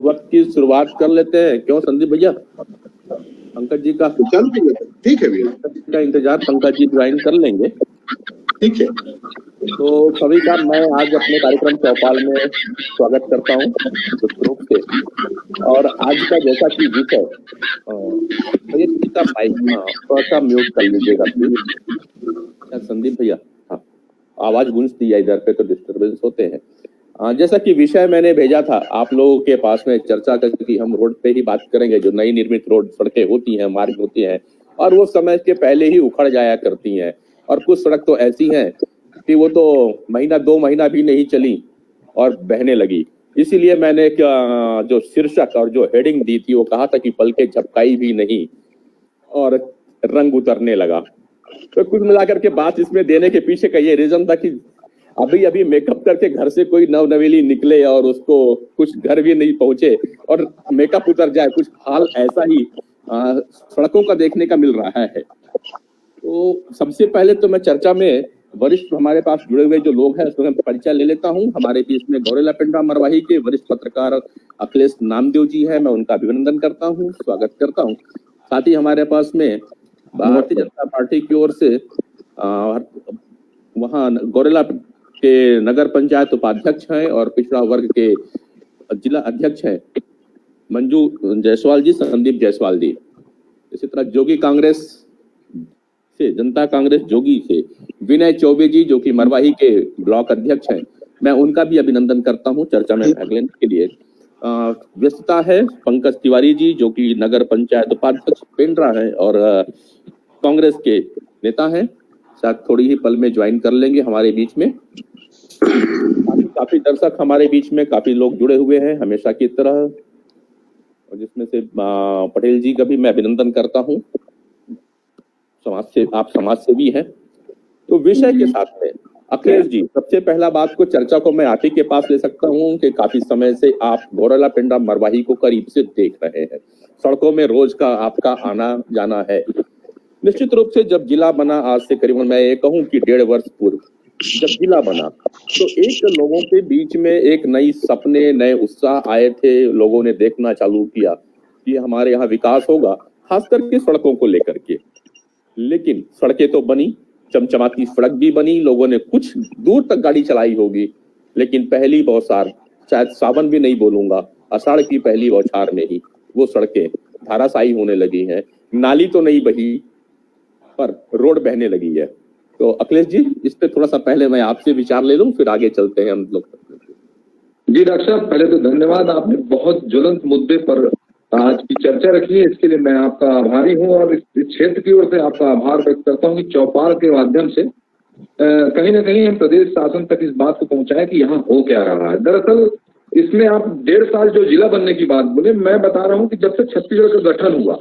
वक्त की शुरुआत कर लेते हैं, क्यों संदीप भैया? पंकज जी का ठीक है भैया, का इंतजार पंकज जी ज्वाइन कर लेंगे, ठीक है। तो सभी का मैं आज अपने कार्यक्रम चौपाल में स्वागत करता हूँ रूप से। और आज का जैसा कि विषय, थोड़ा सा म्यूट कर लीजिएगा प्लीज संदीप भैया। हाँ, आवाज गूंजती है इधर पे तो डिस्टर्बेंस होते हैं। जैसा कि विषय मैंने भेजा था आप लोगों के पास में चर्चा करके हम रोड पे ही बात करेंगे। जो नई निर्मित रोड सड़कें होती हैं, मार्ग होती हैं, और वो समय के पहले ही उखड़ जाया करती हैं, और कुछ सड़क तो ऐसी हैं कि वो तो महीना 2 महीना भी नहीं चली और बहने लगी। इसीलिए मैंने जो शीर्षक और जो हेडिंग दी थी वो कहा था कि पलके झपकाई भी नहीं और रंग उतरने लगा। तो कुल मिलाकर के बात इसमें देने के पीछे का ये रीजन था कि अभी मेकअप करके घर से कोई नवनवेली निकले और उसको कुछ घर भी नहीं पहुंचे और मेकअप उतर जाए, कुछ हाल ऐसा ही सड़कों का देखने का मिल रहा है। तो सबसे पहले तो मैं चर्चा में वरिष्ठ हमारे पास जुड़े हुए जो लोग हैं उसमें परिचय ले लेता हूं। हमारे बीच में गौरेला पिंडा मरवाही के वरिष्ठ पत्रकार अखिलेश नामदेव जी हैं, मैं उनका अभिनंदन करता हूं, स्वागत करता हूं। साथ ही हमारे पास में भारतीय जनता पार्टी की ओर से वहाँ गौरेला के नगर पंचायत उपाध्यक्ष हैं और पिछड़ा वर्ग के जिला अध्यक्ष हैं मंजू जायसवाल जी, संदीप जायसवाल जी। इसी तरह जोगी कांग्रेस से, जनता कांग्रेस जोगी से विनय चौबे जी जो कि मरवाही के ब्लॉक अध्यक्ष हैं, मैं उनका भी अभिनंदन करता हूं चर्चा में भाग लेने के लिए। व्यस्तता है पंकज तिवारी जी जो कि नगर पंचायत उपाध्यक्ष पेंड्रा है और कांग्रेस के नेता हैं, शायद थोड़ी ही पल में ज्वाइन कर लेंगे हमारे बीच में। काफी दर्शक हमारे बीच में, काफी लोग जुड़े हुए हैं हमेशा की तरह, और जिसमें से पटेल जी का भी मैं अभिनंदन करता हूं। आप समाज सेवी हैं। तो विषय के साथ में अखिलेश जी, सबसे पहला बात को चर्चा को मैं आप ही के पास ले सकता हूं कि काफी समय से आप गौरेला पिंडा मरवाही को करीब से देख रहे हैं, सड़कों में रोज का आपका आना जाना है। निश्चित रूप से जब जिला बना आज से करीबन मैं ये कहूं कि 1.5 वर्ष पूर्व जब जिला बना तो एक लोगों के बीच में एक नई सपने, नए उत्साह आए थे। लोगों ने देखना चालू किया कि हमारे यहाँ विकास होगा, खास करके सड़कों को लेकर के। लेकिन सड़कें तो बनी, चमचमाती सड़क भी बनी, लोगों ने कुछ दूर तक गाड़ी चलाई होगी, लेकिन पहली बौछार, शायद सावन भी नहीं बोलूंगा, आषाढ़ की पहली बौछार में ही वो सड़कें धाराशायी होने लगी हैं। नाली तो नहीं बही पर रोड बहने लगी है। तो अखिलेश जी, इस पे थोड़ा सा पहले मैं आपसे विचार ले लूं, फिर आगे चलते हैं हम लोग। जी डॉक्टर साहब, पहले तो धन्यवाद, आपने बहुत ज्वलंत मुद्दे पर आज की चर्चा रखी है, इसके लिए मैं आपका आभारी हूं और इस क्षेत्र की ओर से आपका आभार व्यक्त करता हूं कि चौपाल के माध्यम से कहीं ना कहीं हम प्रदेश शासन तक इस बात को पहुंचाएं कि यहाँ हो क्या रहा है। दरअसल इसमें आप 1.5 साल जो जिला बनने की बात बोले, मैं बता रहा हूँ कि जब से छत्तीसगढ़ का गठन हुआ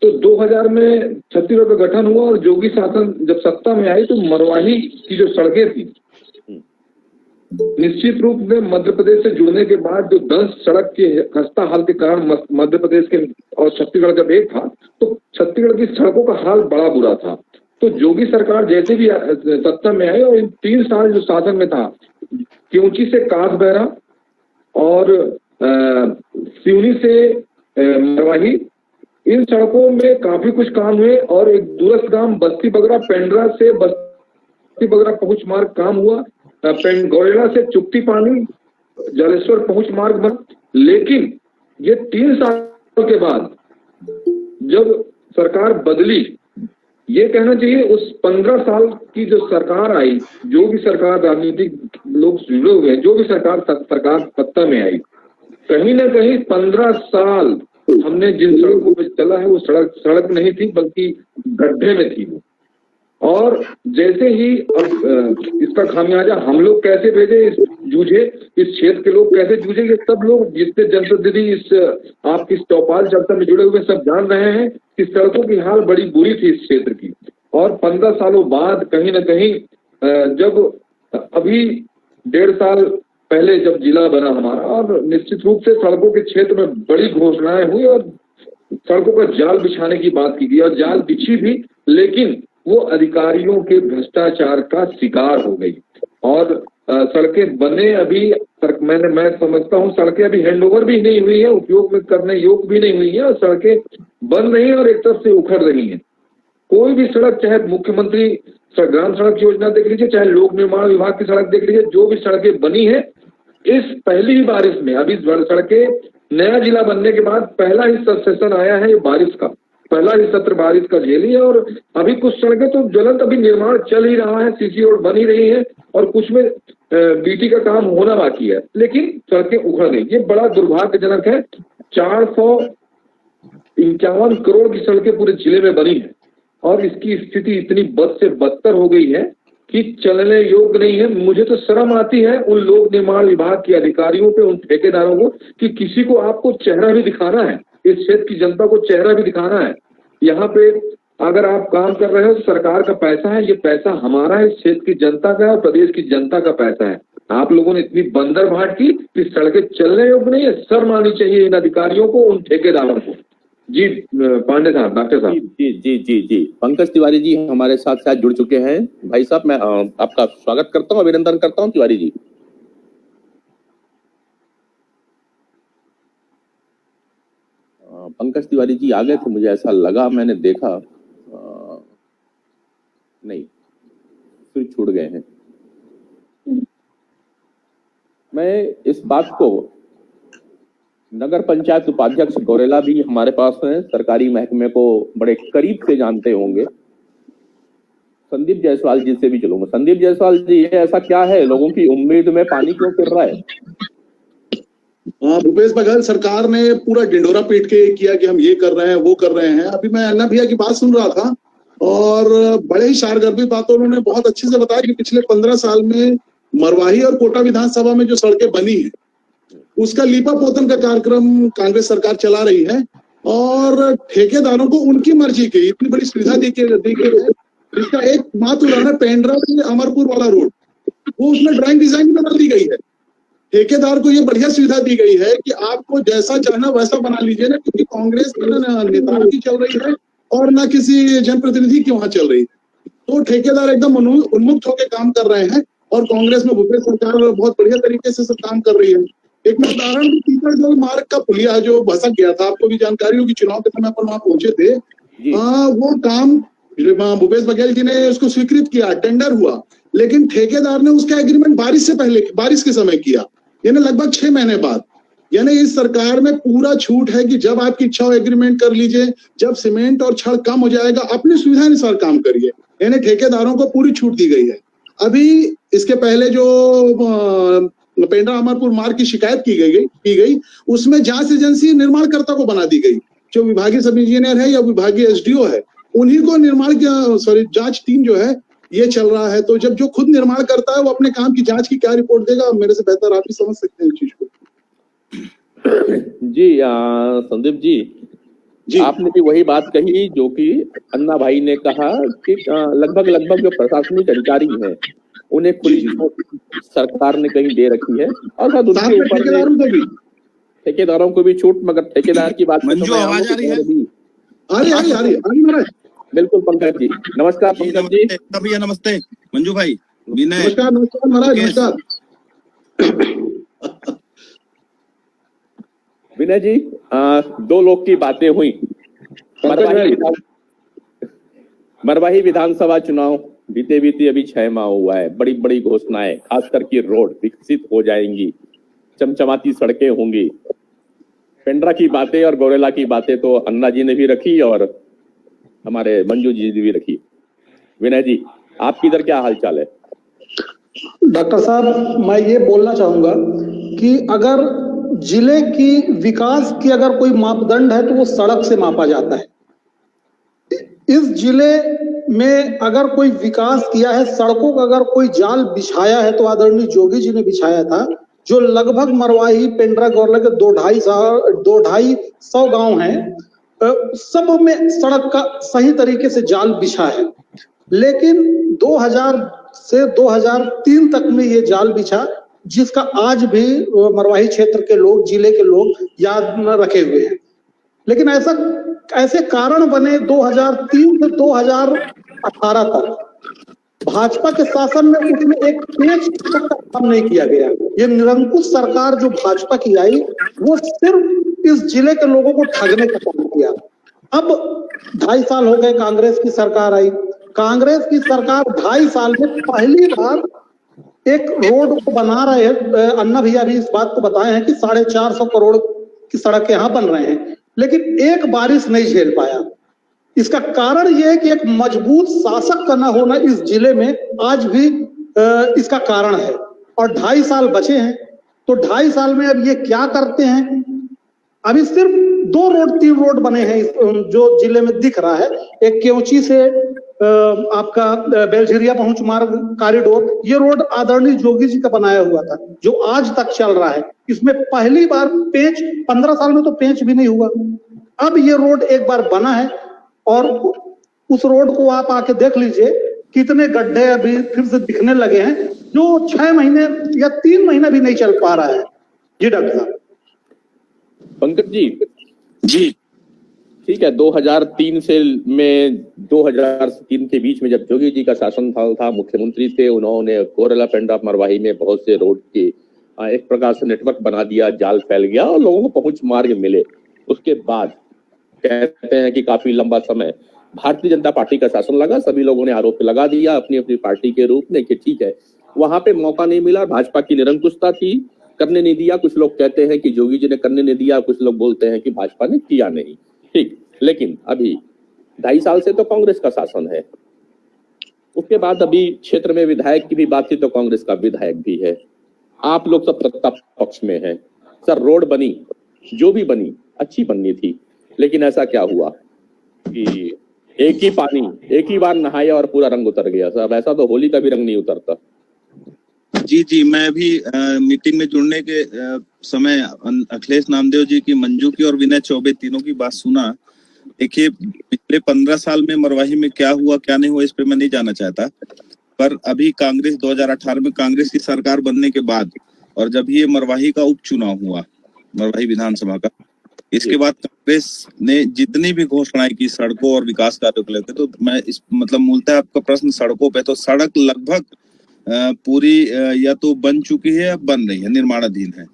तो 2000 में छत्तीसगढ़ का गठन हुआ और जोगी शासन जब सत्ता में आई तो मरवाही की जो सड़कें थी, निश्चित रूप में मध्य प्रदेश से जुड़ने के बाद जो 10 सड़क के खस्ता हाल के कारण मध्य प्रदेश के और छत्तीसगढ़ जब एक था तो छत्तीसगढ़ की सड़कों का हाल बड़ा बुरा था। तो जोगी सरकार जैसे भी सत्ता में आई और इन 3 साल जो शासन में था, क्योंकि से कासबहरा और सिवनी से मरवाही, इन सड़कों में काफी कुछ काम हुए और एक दूरस्थ गांव बस्ती बगरा, पेंड्रा से बस्ती बगरा पहुंच मार्ग काम हुआ, गौरेला से चुप्ती पानी जलेश्वर पहुंच मार्ग बना। लेकिन ये 3 साल के बाद जब सरकार बदली, ये कहना चाहिए उस 15 साल की जो सरकार आई, जो भी सरकार राजनीतिक लोग जुड़े हुए हैं, जो भी सरकार सत्ता में आई, कहीं ना कहीं 15 साल हमने जिन सड़कों पे चला है वो सड़क नहीं थी बल्कि गड्ढे में थी। और जैसे ही अब इसका खामियाजा हम लोग कैसे जूझे, इस क्षेत्र के लोग कैसे जूझे, ये सब लोग जितने जनप्रतिनिधि इस आपकी चौपाल चर्चा में जुड़े हुए सब जान रहे हैं कि सड़कों की हाल बड़ी बुरी थी इस क्षेत्र की। और 15 सालों बाद कहीं ना कहीं जब अभी 1.5 साल पहले जब जिला बना हमारा, और निश्चित रूप से सड़कों के क्षेत्र में बड़ी घोषणाएं हुई और सड़कों का जाल बिछाने की बात की गई और जाल बिछी भी, लेकिन वो अधिकारियों के भ्रष्टाचार का शिकार हो गई। और सड़कें बने अभी मैं समझता हूँ सड़कें अभी हैंडओवर भी नहीं हुई है, उपयोग में करने योग्य भी नहीं हुई है, और सड़कें बन रही हैं और एक तरफ से उखड़ रही हैं। कोई भी सड़क, चाहे मुख्यमंत्री ग्राम सड़क योजना देख लीजिए, चाहे लोक निर्माण विभाग की सड़क देख लीजिए, जो भी सड़कें बनी है इस पहली ही बारिश में, अभी सड़कें नया जिला बनने के बाद पहला ही सेशन आया है ये बारिश का, पहला ही सत्र बारिश का झेली है। और अभी कुछ सड़कें तो ज्वलंत अभी निर्माण चल ही रहा है, सीसी रोड बन ही रही है, और कुछ में बीटी का काम होना बाकी है, लेकिन सड़कें उखड़ गई। ये बड़ा दुर्भाग्यजनक है। 451 करोड़ की सड़कें पूरे जिले में बनी है और इसकी स्थिति इतनी बद से बदतर हो गई है कि चलने योग्य नहीं है। मुझे तो शर्म आती है उन लोक निर्माण विभाग के अधिकारियों पे, उन ठेकेदारों को, कि किसी को आपको चेहरा भी दिखाना है, इस क्षेत्र की जनता को चेहरा भी दिखाना है। यहाँ पे अगर आप काम कर रहे हो तो सरकार का पैसा है, ये पैसा हमारा है, इस क्षेत्र की जनता का है, प्रदेश की जनता का पैसा है। आप लोगों ने इतनी बंदर भाट की कि सड़कें चलने योग्य नहीं है। शर्म आनी चाहिए इन अधिकारियों को, उन ठेकेदारों को। जी पांडे साहब, डॉक्टर साहब। जी जी जी जी पंकज तिवारी जी हमारे साथ जुड़ चुके हैं। भाई साहब, मैं आपका स्वागत करता हूं, अभिनंदन करता हूं तिवारी जी। पंकज तिवारी जी आ गए थे, मुझे ऐसा लगा, मैंने देखा नहीं, फिर छूट गए हैं। मैं इस बात को, नगर पंचायत उपाध्यक्ष गौरेला भी हमारे पास हैं, सरकारी महकमे को बड़े करीब से जानते होंगे। संदीप जायसवाल जी से भी चलूंगा। संदीप जायसवाल जी, ये ऐसा क्या है, लोगों की उम्मीद में पानी क्यों फिर रहा है? भूपेश बघेल सरकार ने पूरा डिंडोरा पीट के किया कि हम ये कर रहे हैं, वो कर रहे हैं। अभी मैं अन्ना भैया की बात सुन रहा था और बड़े ही शारगर्भी बातों उन्होंने बहुत अच्छे से बताया कि पिछले 15 साल में मरवाही और कोटा विधानसभा में जो सड़कें बनी है उसका लीपा पोतन का कार्यक्रम कांग्रेस सरकार चला रही है, और ठेकेदारों को उनकी मर्जी की इतनी बड़ी सुविधा दी गई है। इसका एक मात्र उदाहरण पेंड्रा से अमरपुर वाला रोड, वो उसमें ड्राइंग डिजाइन बदल दी गई है। ठेकेदार को ये बढ़िया सुविधा दी गई है कि आपको जैसा चाहना वैसा बना लीजिए ना, क्योंकि कांग्रेस ना नेताओं की चल रही है और ना किसी जनप्रतिनिधि की वहां चल रही है। तो ठेकेदार एकदम उन्मुक्त होकर काम कर रहे हैं और कांग्रेस में भूपेश सरकार बहुत बढ़िया तरीके से सब काम कर रही है। एक उदाहरण, टीकरजल मार्ग का पुलिया जो भसक गया था, आपको भी जानकारी होगी, चुनाव के समय पर वहां पहुंचे थे। वो काम भूपेश बघेल जी ने उसको स्वीकृत किया, टेंडर हुआ, लेकिन ठेकेदार ने उसका एग्रीमेंट बारिश से पहले, बारिश के समय किया, यानी लगभग 6 महीने बाद। यानी इस सरकार में पूरा छूट है कि जब आपकी इच्छा हो एग्रीमेंट कर लीजिए, जब सीमेंट और छड़ कम हो जाएगा अपनी सुविधा अनुसार काम करिए, यानी ठेकेदारों को पूरी छूट दी गई है। अभी इसके पहले जो पेंड्रा अमरपुर मार्ग की शिकायत की गई उसमें जांच एजेंसी निर्माणकर्ता को बना दी गई, जो विभागीय सब इंजीनियर है या विभागीय एसडीओ है, उन्हीं को जांच टीम जो है ये चल रहा है। तो जब जो खुद निर्माण करता है वो अपने काम की जांच की क्या रिपोर्ट देगा, मेरे से बेहतर आप ही समझ सकते हैं इस चीज को। जी संदीप जी, आपने भी वही बात कही जो कि अन्ना भाई ने कहा कि लगभग जो प्रशासनिक अधिकारी हैं उन्हें खुली छूट सरकार ने कहीं दे रखी है, और साथ उनके ऊपर ठेकेदारों को भी छूट। मगर ठेकेदार की बात मंजू आवाज आ रही है? आ रही बिल्कुल पंकज जी, नमस्कार पंकज जी। भैया नमस्ते। मंजू भाई, विनय नमस्कार। नमस्कार महाराज, नमस्कार। विनय जी, 2 लोग की बातें हुई। मरवाही विधानसभा चुनाव बीते अभी 6 माह हुआ है। बड़ी बड़ी घोषणाएं, खास करके रोड विकसित हो जाएंगी, चमचमाती सड़कें होंगी। पेंड्रा की बातें और गौरेला की बातें तो अन्ना जी ने भी रखी और हमारे मंजू जी ने भी रखी। विनय जी, आपकी इधर क्या हालचाल है? डॉक्टर साहब, मैं ये बोलना चाहूंगा कि अगर जिले की विकास की अगर कोई मापदंड है तो वो सड़क से मापा जाता है। इस जिले में अगर कोई विकास किया है, सड़कों का अगर कोई जाल बिछाया है तो आदरणीय जोगी जी ने बिछाया था, जो लगभग मरवाही, पेंड्रा, गौरेला के 2-250 गांव हैं, सब में सड़क का सही तरीके से जाल बिछा है। लेकिन 2000 से 2003 तक में ये जाल बिछा, जिसका आज भी मरवाही क्षेत्र के लोग, जिले के लोग याद न रखे हुए हैं। लेकिन ऐसे कारण बने 2003 से 2018 तक भाजपा के शासन में उसमें एक पेंच तक का काम नहीं किया गया। ये निरंकुश सरकार जो भाजपा की आई, वो सिर्फ इस जिले के लोगों को ठगने का काम किया। अब 2.5 साल हो गए कांग्रेस की सरकार आई। कांग्रेस की सरकार 2.5 साल में पहली बार एक रोड को बना रहे हैं। अन्ना भैया भी इस बात को बताए हैं कि 450 करोड़ की सड़क यहाँ बन रहे हैं, लेकिन एक बारिश नहीं झेल पाया। इसका कारण यह है कि एक मजबूत शासक का न होना इस जिले में आज भी इसका कारण है। और 2.5 साल बचे हैं, तो 2.5 साल में अब ये क्या करते हैं? अभी सिर्फ 2 रोड 3 रोड बने हैं जो जिले में दिख रहा है। एक केवची से आपका बेलझिरिया पहुंच मार्ग कॉरिडोर, ये रोड आदरणीय जोगी जी का बनाया हुआ था, जो आज तक चल रहा है। इसमें पहली बार पेंच, 15 साल में तो पेंच भी नहीं हुआ। अब ये रोड एक बार बना है और उस रोड को आप आके देख लीजिए, कितने गड्ढे अभी फिर से दिखने लगे हैं, जो 6 महीने या 3 महीने भी नहीं चल पा रहा है। जी डॉक्टर साहब। पंकज जी ठीक है, 2003 से में 2003 के बीच में जब जोगी जी का शासन था, मुख्यमंत्री थे, उन्होंने कोरला पेंड ऑफ मरवाही में बहुत से रोड के एक प्रकार से नेटवर्क बना दिया, जाल फैल गया और लोगों को पहुंच मार्ग मिले। उसके बाद कहते हैं कि काफी लंबा समय भारतीय जनता पार्टी का शासन लगा, सभी लोगों ने आरोप लगा दिया अपनी अपनी पार्टी के रूप में कि ठीक है, वहां पे मौका नहीं मिला, भाजपा की निरंकुशता थी, करने नहीं दिया। कुछ लोग कहते हैं कि जोगी जी ने करने नहीं दिया, कुछ लोग बोलते हैं कि भाजपा ने किया नहीं। ठीक, लेकिन अभी 2.5 साल से तो कांग्रेस का शासन है। उसके बाद अभी क्षेत्र में विधायक की भी बात थी तो कांग्रेस का विधायक भी है। आप लोग सब सत्ता पक्ष में हैं। सर, रोड बनी, जो भी बनी अच्छी बननी थी, लेकिन ऐसा क्या हुआ कि एक ही पानी एक ही बार नहाया और पूरा रंग उतर गया। साहब, ऐसा तो होली का भी रंग नहीं उतरता। जी मैं भी मीटिंग में जुड़ने के समय अखिलेश नामदेव जी की, मंजू की और विनय चौबे तीनों की बात सुना। देखिए, पिछले 15 साल में मरवाही में क्या हुआ क्या नहीं हुआ इस पे मैं नहीं जाना चाहता, पर अभी कांग्रेस 2018 में कांग्रेस की सरकार बनने के बाद और जब ये मरवाही का उपचुनाव हुआ, मरवाही विधानसभा का, इसके बाद कांग्रेस ने जितनी भी घोषणाएं की सड़कों और विकास कार्यों को लेकर, तो मैं इस मतलब मूलतः आपका प्रश्न सड़कों पे, तो सड़क लगभग पूरी या तो बन चुकी है या बन रही है, निर्माणाधीन है।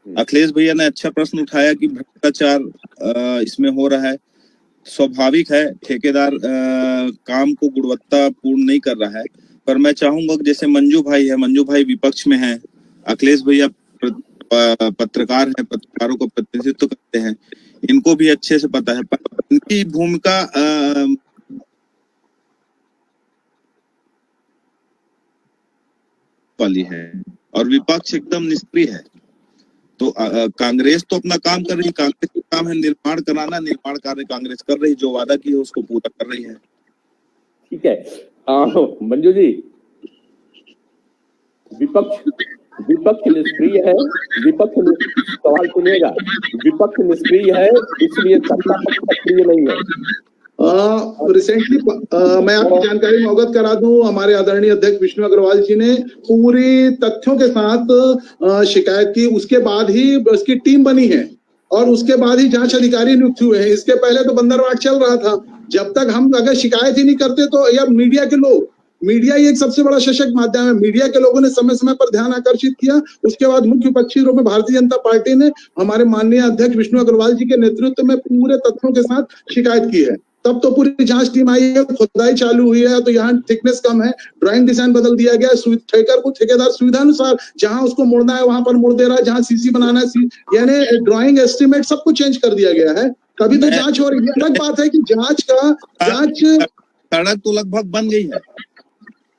अखिलेश भैया ने अच्छा प्रश्न उठाया कि भ्रष्टाचार इसमें हो रहा है। स्वाभाविक है, ठेकेदार काम को गुणवत्तापूर्ण नहीं कर रहा है, पर मैं चाहूंगा कि जैसे मंजू भाई है, मंजू भाई विपक्ष में है, अखिलेश भैया पत्रकार है, पत्रकारों को प्रतिनिधित्व करते हैं, इनको भी अच्छे से पता है, इनकी भूमिका वाली है और विपक्ष एकदम निष्क्रिय है। तो कांग्रेस तो अपना काम कर रही है, कांग्रेस का काम है निर्माण कराना, निर्माण कार्य कांग्रेस कर रही, जो वादा की है उसको पूरा कर रही है। ठीक है, मंजू जी, विपक्ष निष्क्रिय है, सवाल सुनिएगा, विपक्ष निष्क्रिय है इसलिए सत्ता पक्ष सक्रिय नहीं है। रिसेंटली मैं आपकी जानकारी में अवगत करा दूं, हमारे आदरणीय अध्यक्ष विष्णु अग्रवाल जी ने पूरी तथ्यों के साथ शिकायत की, उसके बाद ही उसकी टीम बनी है और उसके बाद ही जांच अधिकारी नियुक्त हुए हैं। इसके पहले तो बंदरवाट चल रहा था। जब तक हम अगर शिकायत ही नहीं करते तो यार मीडिया के लोग, मीडिया ही एक सबसे बड़ा सशक्त माध्यम है, मीडिया के लोगों ने समय समय पर ध्यान आकर्षित किया। उसके बाद मुख्य विपक्षी रूप में भारतीय जनता पार्टी ने हमारे माननीय अध्यक्ष विष्णु अग्रवाल जी के नेतृत्व में पूरे तथ्यों के साथ शिकायत की है। तब तो पूरी जांच टीम आई है, खुदाई चालू हुई है, तो यहाँ थिकनेस कम है, ड्राइंग डिजाइन बदल दिया गया है, ठेकेदार सुविधा अनुसार जहां उसको मोड़ना है वहां पर मोड़ दे रहा है, जहां सीसी बनाना है यानी ड्राइंग एस्टिमेट सब कुछ चेंज कर दिया गया है, तभी तो जांच हो रही है। अलग बात है कि जांच सड़क तो लगभग बन गई है,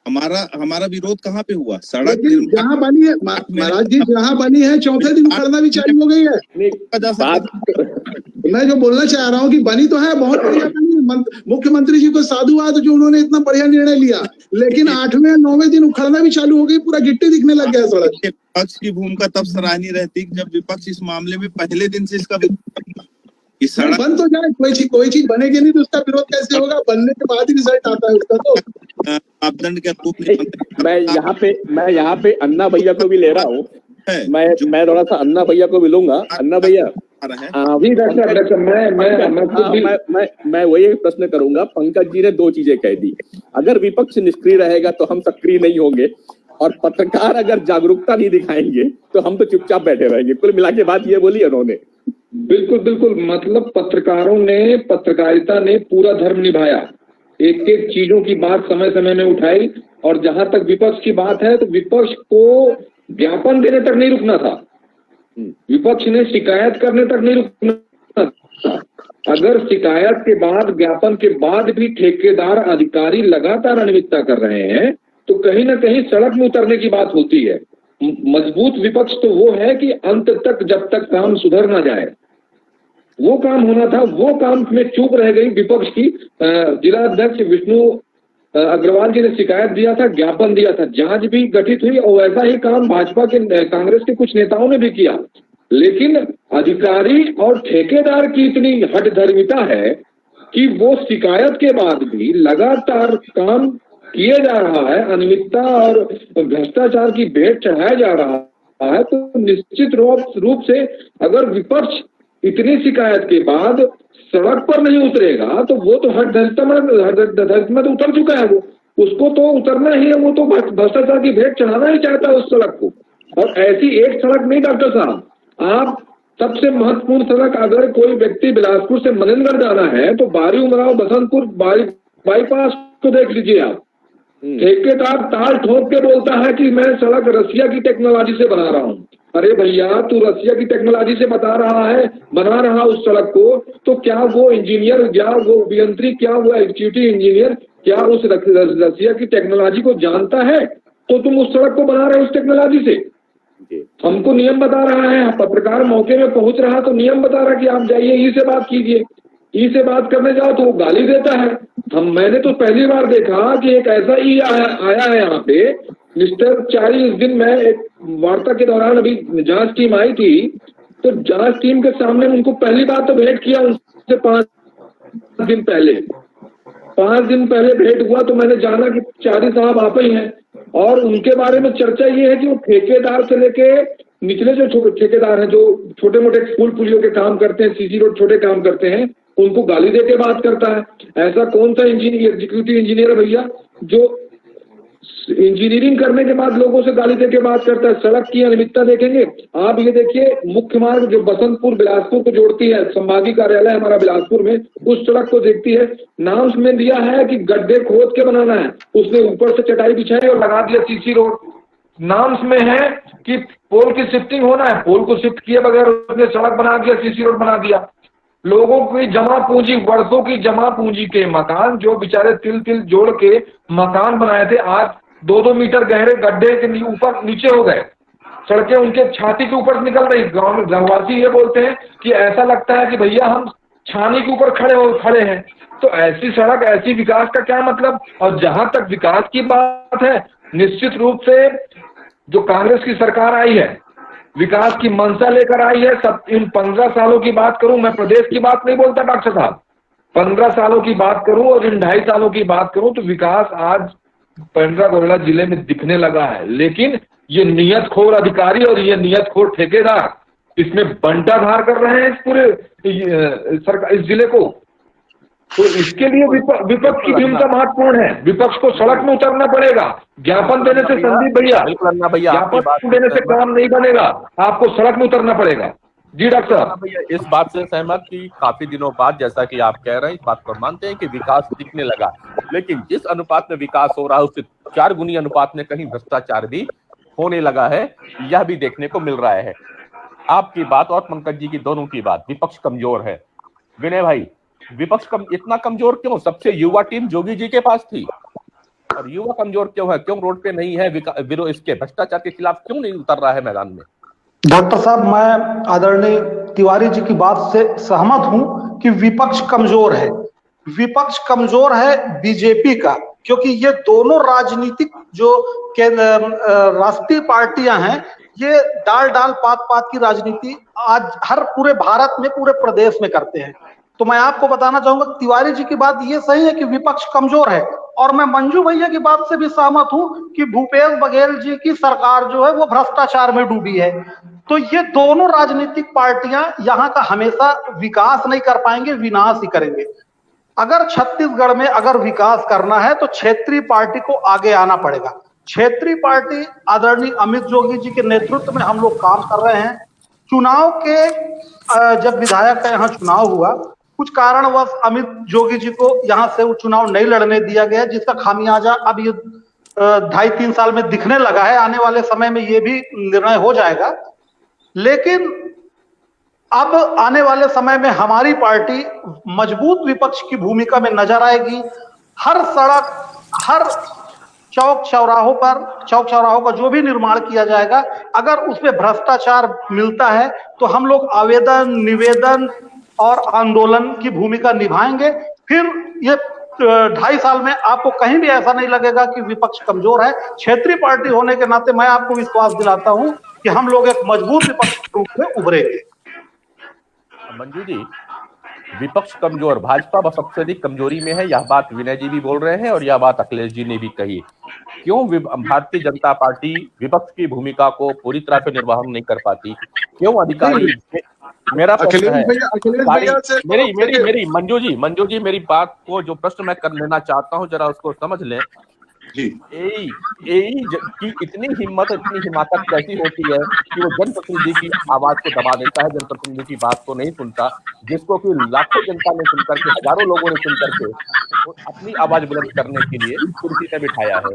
हमारा विरोध कहाँ पे हुआ? सड़क जहाँ बनी है महाराज जी, जहाँ बनी है चौथे दिन उखड़ना भी चालू हो गई है। मैं जो बोलना चाह रहा हूँ कि बनी तो है, बहुत बढ़िया बनी। मुख्यमंत्री जी को साधुवाद जो उन्होंने इतना बढ़िया निर्णय लिया, लेकिन 8वें 9वें दिन उखड़ना भी चालू हो गई, पूरा गिट्टी दिखने लग गया सड़क। विपक्ष की भूमिका तब सराहनीय रहती जब विपक्ष इस मामले में पहले दिन से इसका सड़क बन तो जाए, कोई चीज बनेगी नहीं तो उसका विरोध कैसे होगा? बनने के बाद ही रिजल्ट आता है उसका। तो मापदंड के रूप में मैं यहाँ पे अन्ना भैया को भी ले रहा हूँ, मैं थोड़ा सा अन्ना भैया को भी लूंगा। अन्ना भैया, आ रहा है। जी डॉक्टर मैं वही प्रश्न करूंगा। पंकज जी ने दो चीजें कह दी, अगर विपक्ष निष्क्रिय रहेगा तो हम सक्रिय नहीं होंगे, और पत्रकार अगर जागरूकता नहीं दिखाएंगे तो हम तो चुपचाप बैठे रहेंगे। कुल मिला के बात ये बोली उन्होंने। बिल्कुल बिल्कुल, मतलब पत्रकारों ने, पत्रकारिता ने पूरा धर्म निभाया, एक एक चीजों की बात समय समय में उठाई, और जहां तक विपक्ष की बात है तो विपक्ष को ज्ञापन देने तक नहीं रुकना था, विपक्ष ने शिकायत करने तक नहीं रुकना था। अगर शिकायत के बाद, ज्ञापन के बाद भी ठेकेदार अधिकारी लगातार अनियमितता कर रहे हैं तो कहीं ना कहीं सड़क में उतरने की बात होती है। मजबूत विपक्ष तो वो है कि अंत तक, जब तक काम सुधर ना जाए, वो काम होना था, वो काम में चूक रह गई विपक्ष की। जिला अध्यक्ष विष्णु अग्रवाल जी ने शिकायत दिया था, ज्ञापन दिया था, जांच भी गठित हुई, और वैसा ही काम भाजपा के, कांग्रेस के कुछ नेताओं ने भी किया। लेकिन अधिकारी और ठेकेदार की इतनी हठधर्मिता है कि वो शिकायत के बाद भी लगातार काम किए जा रहा है, अनियमितता और भ्रष्टाचार की भेंट चढ़ाया जा रहा है। तो निश्चित रूप से अगर विपक्ष इतनी शिकायत के बाद सड़क पर नहीं उतरेगा तो वो तो हठधर्मिता में तो उतर चुका है, वो उसको तो उतरना ही है, वो तो भ्रष्टाचार की भेंट चढ़ाना ही चाहता है उस सड़क को। और ऐसी एक सड़क नहीं डॉक्टर साहब, आप सबसे महत्वपूर्ण सड़क, अगर कोई व्यक्ति बिलासपुर से मनेंद्रगढ़ जाना है तो बारी उमराव बसंतपुर बाईपास को देख लीजिए आप। ठेकेदार ताल ठोक के बोलता है कि मैं सड़क रसिया की टेक्नोलॉजी से बना रहा हूँ। अरे भैया, तू रसिया की टेक्नोलॉजी से बना रहा उस सड़क को, तो क्या वो इंजीनियर, क्या वो अभियंत्री, क्या वो एग्जीक्यूटिव इंजीनियर, क्या उस रसिया की टेक्नोलॉजी को जानता है? तो तुम उस सड़क को बना रहे हो उस टेक्नोलॉजी से। हमको नियम बता रहा है, पत्रकार मौके में पहुंच रहा तो नियम बता रहा कि आप जाइए ई से बात कीजिए, ई से बात करने जाओ तो वो गाली देता है। मैंने तो पहली बार देखा कि एक ऐसा ई आया है यहाँ पे मिस्टर 40 दिन में। एक वार्ता के दौरान अभी जांच टीम आई थी, तो जांच टीम के सामने उनको पहली बार तो भेंट किया उनसे 5 दिन पहले। 5 दिन पहले भेंट हुआ तो मैंने जाना कि 40 साहब आप ही हैं, और उनके बारे में चर्चा ये है कि वो ठेकेदार से लेके निचले जो ठेकेदार हैं, जो छोटे मोटे पुल पुलियों के काम करते हैं, सीसी रोड छोटे काम करते हैं, उनको गाली देके बात करता है। ऐसा कौन सा एग्जीक्यूटिव इंजीनियर है भैया जो इंजीनियरिंग करने के बाद लोगों से गाली देके बात करता है? सड़क की अनियमितता देखेंगे आप, ये देखिए मुख्य मार्ग जो बसंतपुर बिलासपुर को जोड़ती है, संभागीय कार्यालय हमारा बिलासपुर में, उस सड़क को देखती है, नाम में दिया है कि गड्ढे खोद के बनाना है, उसने ऊपर से चटाई बिछाई और लगा दिया सीसी रोड। नाम्स में है कि पोल की शिफ्टिंग होना है, पोल को शिफ्ट किए बगैर उसने सड़क बना दिया, सीसी रोड बना दिया। लोगों की जमा पूंजी, वर्षों की जमा पूंजी के मकान, जो बेचारे तिल तिल जोड़ के मकान बनाए थे, आज 2-2 मीटर गहरे गड्ढे के ऊपर नीचे हो गए, सड़कें उनके छाती के ऊपर निकल रही। गांववासी ये बोलते हैं कि ऐसा लगता है कि भैया हम छानी के ऊपर खड़े हैं। तो ऐसी सड़क, ऐसी विकास का क्या मतलब? और जहां तक विकास की बात है, निश्चित रूप से जो कांग्रेस की सरकार आई है, विकास की मंशा लेकर आई है। सब इन 15 सालों की बात करूं, मैं प्रदेश की बात नहीं बोलता डॉक्टर साहब, 15 सालों की बात करूं और इन 2.5 सालों की बात करूं तो विकास आज पेंड्रा जिले में दिखने लगा है। लेकिन ये नियतखोर अधिकारी और ये नियतखोर ठेकेदार इसमें बंटाधार कर रहे हैं इस पूरे सरकार, इस जिले को। तो इसके लिए विपक्ष की भूमिका महत्वपूर्ण है। विपक्ष को सड़क में उतरना पड़ेगा। ज्ञापन देने से संदीप भैया, ज्ञापन देने से काम नहीं बनेगा, आपको सड़क में उतरना पड़ेगा। जी डॉक्टर भैया, इस बात से सहमत कि काफी दिनों बाद, जैसा कि आप कह रहे हैं, इस बात को मानते हैं कि विकास दिखने लगा, लेकिन जिस अनुपात में विकास हो रहा है उससे 4 गुनी अनुपात में कहीं भ्रष्टाचार भी होने लगा है, यह भी देखने को मिल रहा है। आपकी बात और पंकज जी की दोनों की बात, विपक्ष कमजोर है। विनय भाई, विपक्ष इतना कमजोर क्यों? सबसे युवा टीम जोगी जी के पास थी, और युवा कमजोर क्यों है? क्यों रोड पे नहीं है? विरोध इसके भ्रष्टाचार के खिलाफ क्यों नहीं उतर रहा है मैदान में? डॉक्टर साहब, मैं आदरणीय तिवारी जी की बात से सहमत हूं कि विपक्ष कमजोर है। विपक्ष कमजोर है बीजेपी का, क्योंकि ये दोनों राजनीतिक जो राष्ट्रीय पार्टियां हैं, ये डाल डाल पात पात की राजनीति आज हर पूरे भारत में, पूरे प्रदेश में करते हैं। तो मैं आपको बताना चाहूंगा तिवारी जी की बात ये सही है कि विपक्ष कमजोर है, और मैं मंजू भैया की बात से भी सहमत हूं कि भूपेश बघेल जी की सरकार जो है वो भ्रष्टाचार में डूबी है। तो ये दोनों राजनीतिक पार्टियां यहाँ का हमेशा विकास नहीं कर पाएंगे, विनाश ही करेंगे। अगर छत्तीसगढ़ में अगर विकास करना है तो क्षेत्रीय पार्टी को आगे आना पड़ेगा। क्षेत्रीय पार्टी आदरणीय अमित जोगी जी के नेतृत्व में हम लोग काम कर रहे हैं। चुनाव के जब विधायक का यहाँ चुनाव हुआ, कुछ कारणवश अमित जोगी जी को यहाँ से वो चुनाव नहीं लड़ने दिया गया, जिसका खामियाजा अब ये 2.5-3 साल में दिखने लगा है। आने वाले समय में ये भी निर्णय हो जाएगा। लेकिन अब आने वाले समय में हमारी पार्टी मजबूत विपक्ष की भूमिका में नजर आएगी। हर सड़क, हर चौक चौराहों का जो भी निर्माण किया जाएगा, अगर उसमें भ्रष्टाचार मिलता है तो हम लोग आवेदन, निवेदन और आंदोलन की भूमिका निभाएंगे। फिर ये 2.5 साल में आपको कहीं भी ऐसा नहीं लगेगा कि विपक्ष कमजोर है। क्षेत्रीय पार्टी होने के नाते मैं आपको विश्वास दिलाता हूं कि हम लोग एक मजबूत विपक्ष के रूप में उभरेंगे। मंजू जी, विपक्ष कमजोर, भाजपा बस सबसे अधिक कमजोरी में है, यह बात विनय जी भी बोल रहे हैं और यह बात अखिलेश जी ने भी कही। क्यों भारतीय जनता पार्टी विपक्ष की भूमिका को पूरी तरह से निर्वहन नहीं कर पाती? क्यों अधिकारी, मेरा प्रश्न है, मेरी मंजू जी मेरी बात को, जो प्रश्न मैं कर लेना चाहता हूं जरा उसको समझ लें। की इतनी हिम्मत, इतनी हिमाकत कैसी होती है कि वो जनप्रतिनिधि की आवाज को दबा देता है, जनप्रतिनिधि की बात को नहीं सुनता, जिसको कि लाखों जनता ने सुनकर के, हजारों लोगों ने सुनकर के अपनी आवाज बुलंद करने के लिए कुर्सी में बिठाया है।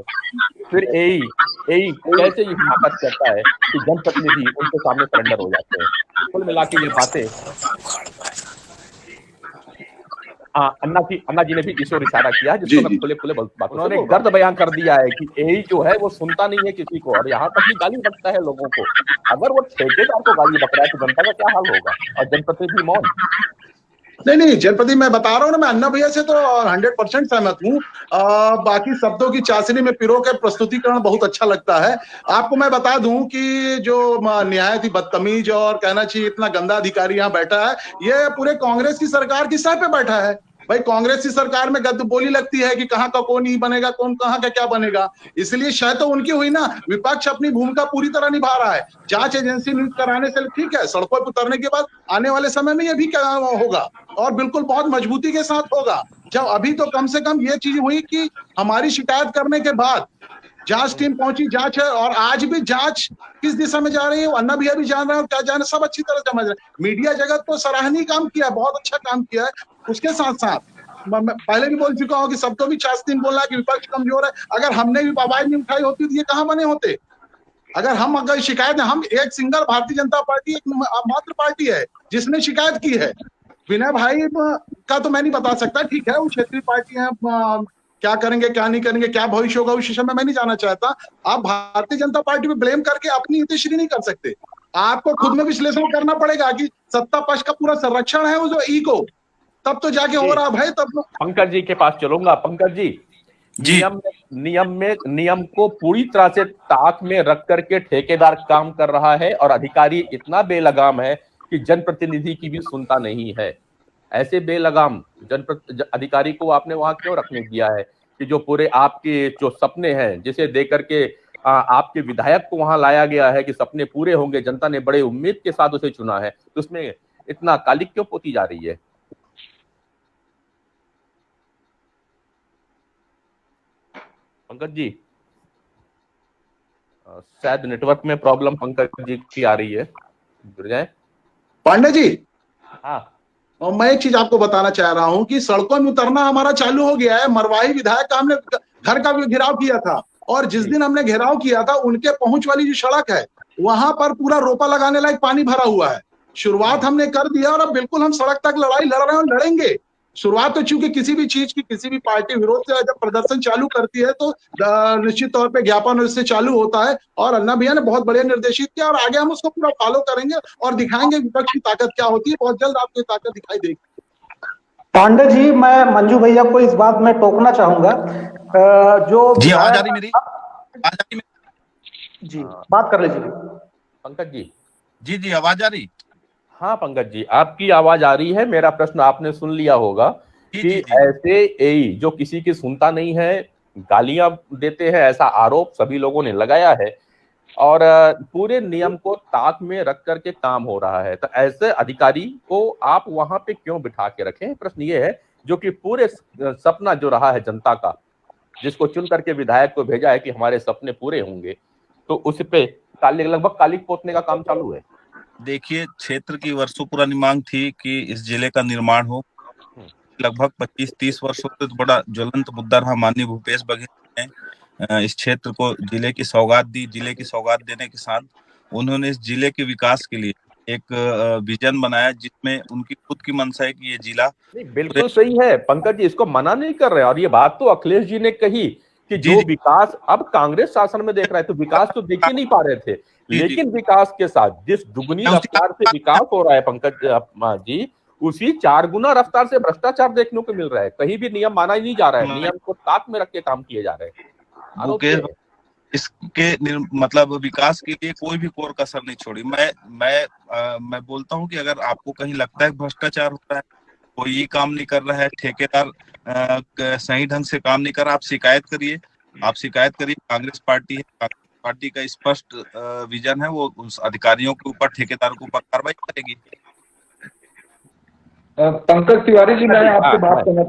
फिर यही कैसे ये हिमाकत करता है कि जनप्रतिनिधि उनके सामने सरेंडर हो जाते हैं। कुल मिला के ये बातें अन्ना जी ने भी इस ओर इशारा किया, जिसको मैं खुले बात, उन्होंने गर्द बयान कर दिया है कि यही जो है वो सुनता नहीं है किसी को, और यहाँ तक भी गाली बकता है लोगों को। अगर वो ठेकेदार को गाली बक रहा है तो जनता का क्या हाल होगा, और जनप्रतिनिधि मौन। नहीं, जनप्रति मैं बता रहा हूँ ना, मैं अन्ना भैया से तो 100% सहमत हूँ। बाकी शब्दों की चाशनी में पिरो के प्रस्तुतिकरण बहुत अच्छा लगता है। आपको मैं बता दूं कि जो निहायत ही बदतमीज और कहना चाहिए इतना गंदा अधिकारी यहाँ बैठा है, ये पूरे कांग्रेस की सरकार की सर पे बैठा है। भाई कांग्रेस की सरकार में गद्द बोली लगती है कि कहाँ का कौन ही बनेगा, कौन कहाँ का क्या बनेगा, इसलिए शायद तो उनकी हुई ना। विपक्ष अपनी भूमिका पूरी तरह निभा रहा है। जांच एजेंसी नियुक्त कराने से ठीक है, सड़कों पर उतरने के बाद आने वाले समय में ये भी होगा, और बिल्कुल बहुत मजबूती के साथ होगा। जब अभी तो कम से कम ये चीज हुई कि हमारी शिकायत करने के बाद जांच टीम पहुंची, जांच है, और आज भी जांच किस दिशा में जा रही है अन्ना भैया भी जान रहे हैं, क्या जान रहे, सब अच्छी तरह समझ रहे हैं। मीडिया जगत तो सराहनीय काम किया है, बहुत अच्छा काम किया है। उसके साथ साथ मैं पहले भी बोल चुका हूँ कि सबको भी चास्तीन बोला कि विपक्ष कमजोर है। अगर हमने भी आवाज नहीं उठाई होती तो ये कहाँ बने होते। अगर शिकायत है, हम एक सिंगल भारतीय जनता पार्टी एक मात्र पार्टी है जिसने शिकायत की है। विनय भाई का तो मैं नहीं बता सकता, ठीक है वो क्षेत्रीय पार्टी है, क्या करेंगे क्या नहीं करेंगे, क्या भविष्य होगा उस विषय में मैं नहीं जाना चाहता। आप भारतीय जनता पार्टी पे ब्लेम करके अपनी हितैषी नहीं कर सकते। आपको खुद में विश्लेषण करना पड़ेगा कि सत्ता पक्ष का पूरा संरक्षण है वो जो ईगो, तब तो जाके हो रहा भाई। तब पंकज जी के पास चलूंगा। पंकज जी, नियम को पूरी तरह से ताक में रख करके ठेकेदार काम कर रहा है, और अधिकारी इतना बेलगाम है कि जनप्रतिनिधि की भी सुनता नहीं है। ऐसे बेलगाम अधिकारी को आपने वहां क्यों रखने दिया है कि जो पूरे आपके जो सपने हैं, जिसे देख करके आपके विधायक को वहां लाया गया है कि सपने पूरे होंगे, जनता ने बड़े उम्मीद के साथ उसे चुना है, तो उसमें इतना कालिक क्यों पोती जा रही है? पंकज जी, शायद नेटवर्क में प्रॉब्लम पंकज जी की आ रही है, जुड़ जाए। पांडे जी, हाँ, और मैं एक चीज आपको बताना चाह रहा हूं कि सड़कों में उतरना हमारा चालू हो गया है। मरवाही विधायक का हमने घर का भी घेराव किया था, और जिस दिन हमने घेराव किया था उनके पहुंच वाली जो सड़क है वहां पर पूरा रोपा लगाने लायक पानी भरा हुआ है। शुरुआत हमने कर दिया और अब बिल्कुल हम सड़क तक लड़ाई लड़ रहे हैं और लड़ेंगे। शुरुआत तो चूंकि किसी भी चीज की, किसी भी पार्टी विरोध से जब प्रदर्शन चालू करती है तो निश्चित तौर पे ज्ञापन उससे चालू होता है, और अन्ना भैया ने बहुत बढ़िया निर्देशित किया, और आगे हम उसको पूरा फॉलो करेंगे और दिखाएंगे विपक्ष की ताकत क्या होती है। बहुत जल्द आपको ताकत दिखाई देगी। पांडे जी, मैं मंजू भैया को इस बात में टोकना चाहूंगा। जो जी आवाज आ रही मेरी? जी बात कर लीजिए पंकज जी। जी आवाज आ रही? हाँ पंकज जी, आपकी आवाज आ रही है। मेरा प्रश्न आपने सुन लिया होगा कि ऐसे एई जो किसी की सुनता नहीं है, गालियां देते हैं, ऐसा आरोप सभी लोगों ने लगाया है और पूरे नियम को ताक में रख करके काम हो रहा है। तो ऐसे अधिकारी को आप वहां पे क्यों बिठा के रखें? प्रश्न ये है, जो कि पूरे सपना जो रहा है जनता का, जिसको चुन करके विधायक को भेजा है कि हमारे सपने पूरे होंगे, तो उस पे लगभग कालिक पोतने का काम चालू है। देखिए, क्षेत्र की वर्षों पुरानी मांग थी कि इस जिले का निर्माण हो। लगभग 25-30 वर्षों से तो बड़ा ज्वलंत मुद्दा रहा। माननीय भूपेश बघेल ने इस क्षेत्र को जिले की सौगात दी। जिले की सौगात देने के साथ उन्होंने इस जिले के विकास के लिए एक विजन बनाया, जिसमें उनकी खुद की मंशा है कि ये जिला नहीं, बिल्कुल सही है पंकज जी, इसको मना नहीं कर रहे हैं। और ये बात तो अखिलेश जी ने कही कि जो विकास अब कांग्रेस शासन में देख रहे थे, विकास तो देख ही नहीं पा रहे थे, लेकिन विकास के साथ जिस दुगनी रफ्तार से विकास हो रहा है पंकज जी, उसी 4 गुना रफ्तार से भ्रष्टाचार देखने को मिल रहा है। कहीं भी नियम माना ही नहीं जा रहा है, नियम को ताक में रख के काम किए जा रहे हैं। इसके मतलब विकास के लिए कोई भी कोर कसर नहीं छोड़ी। मैं बोलता हूं कि अगर आपको कहीं लगता है भ्रष्टाचार हो रहा है, कोई ये काम नहीं कर रहा है, ठेकेदार सही ढंग से काम नहीं कर रहा, आप शिकायत करिए। कांग्रेस पार्टी है, कांग्रेस पार्टी का स्पष्ट विजन है, वो उस अधिकारियों के ऊपर, ठेकेदारों के ऊपर कार्रवाई करेगी। पंकज तिवारी जी, मैं आपसे बात करना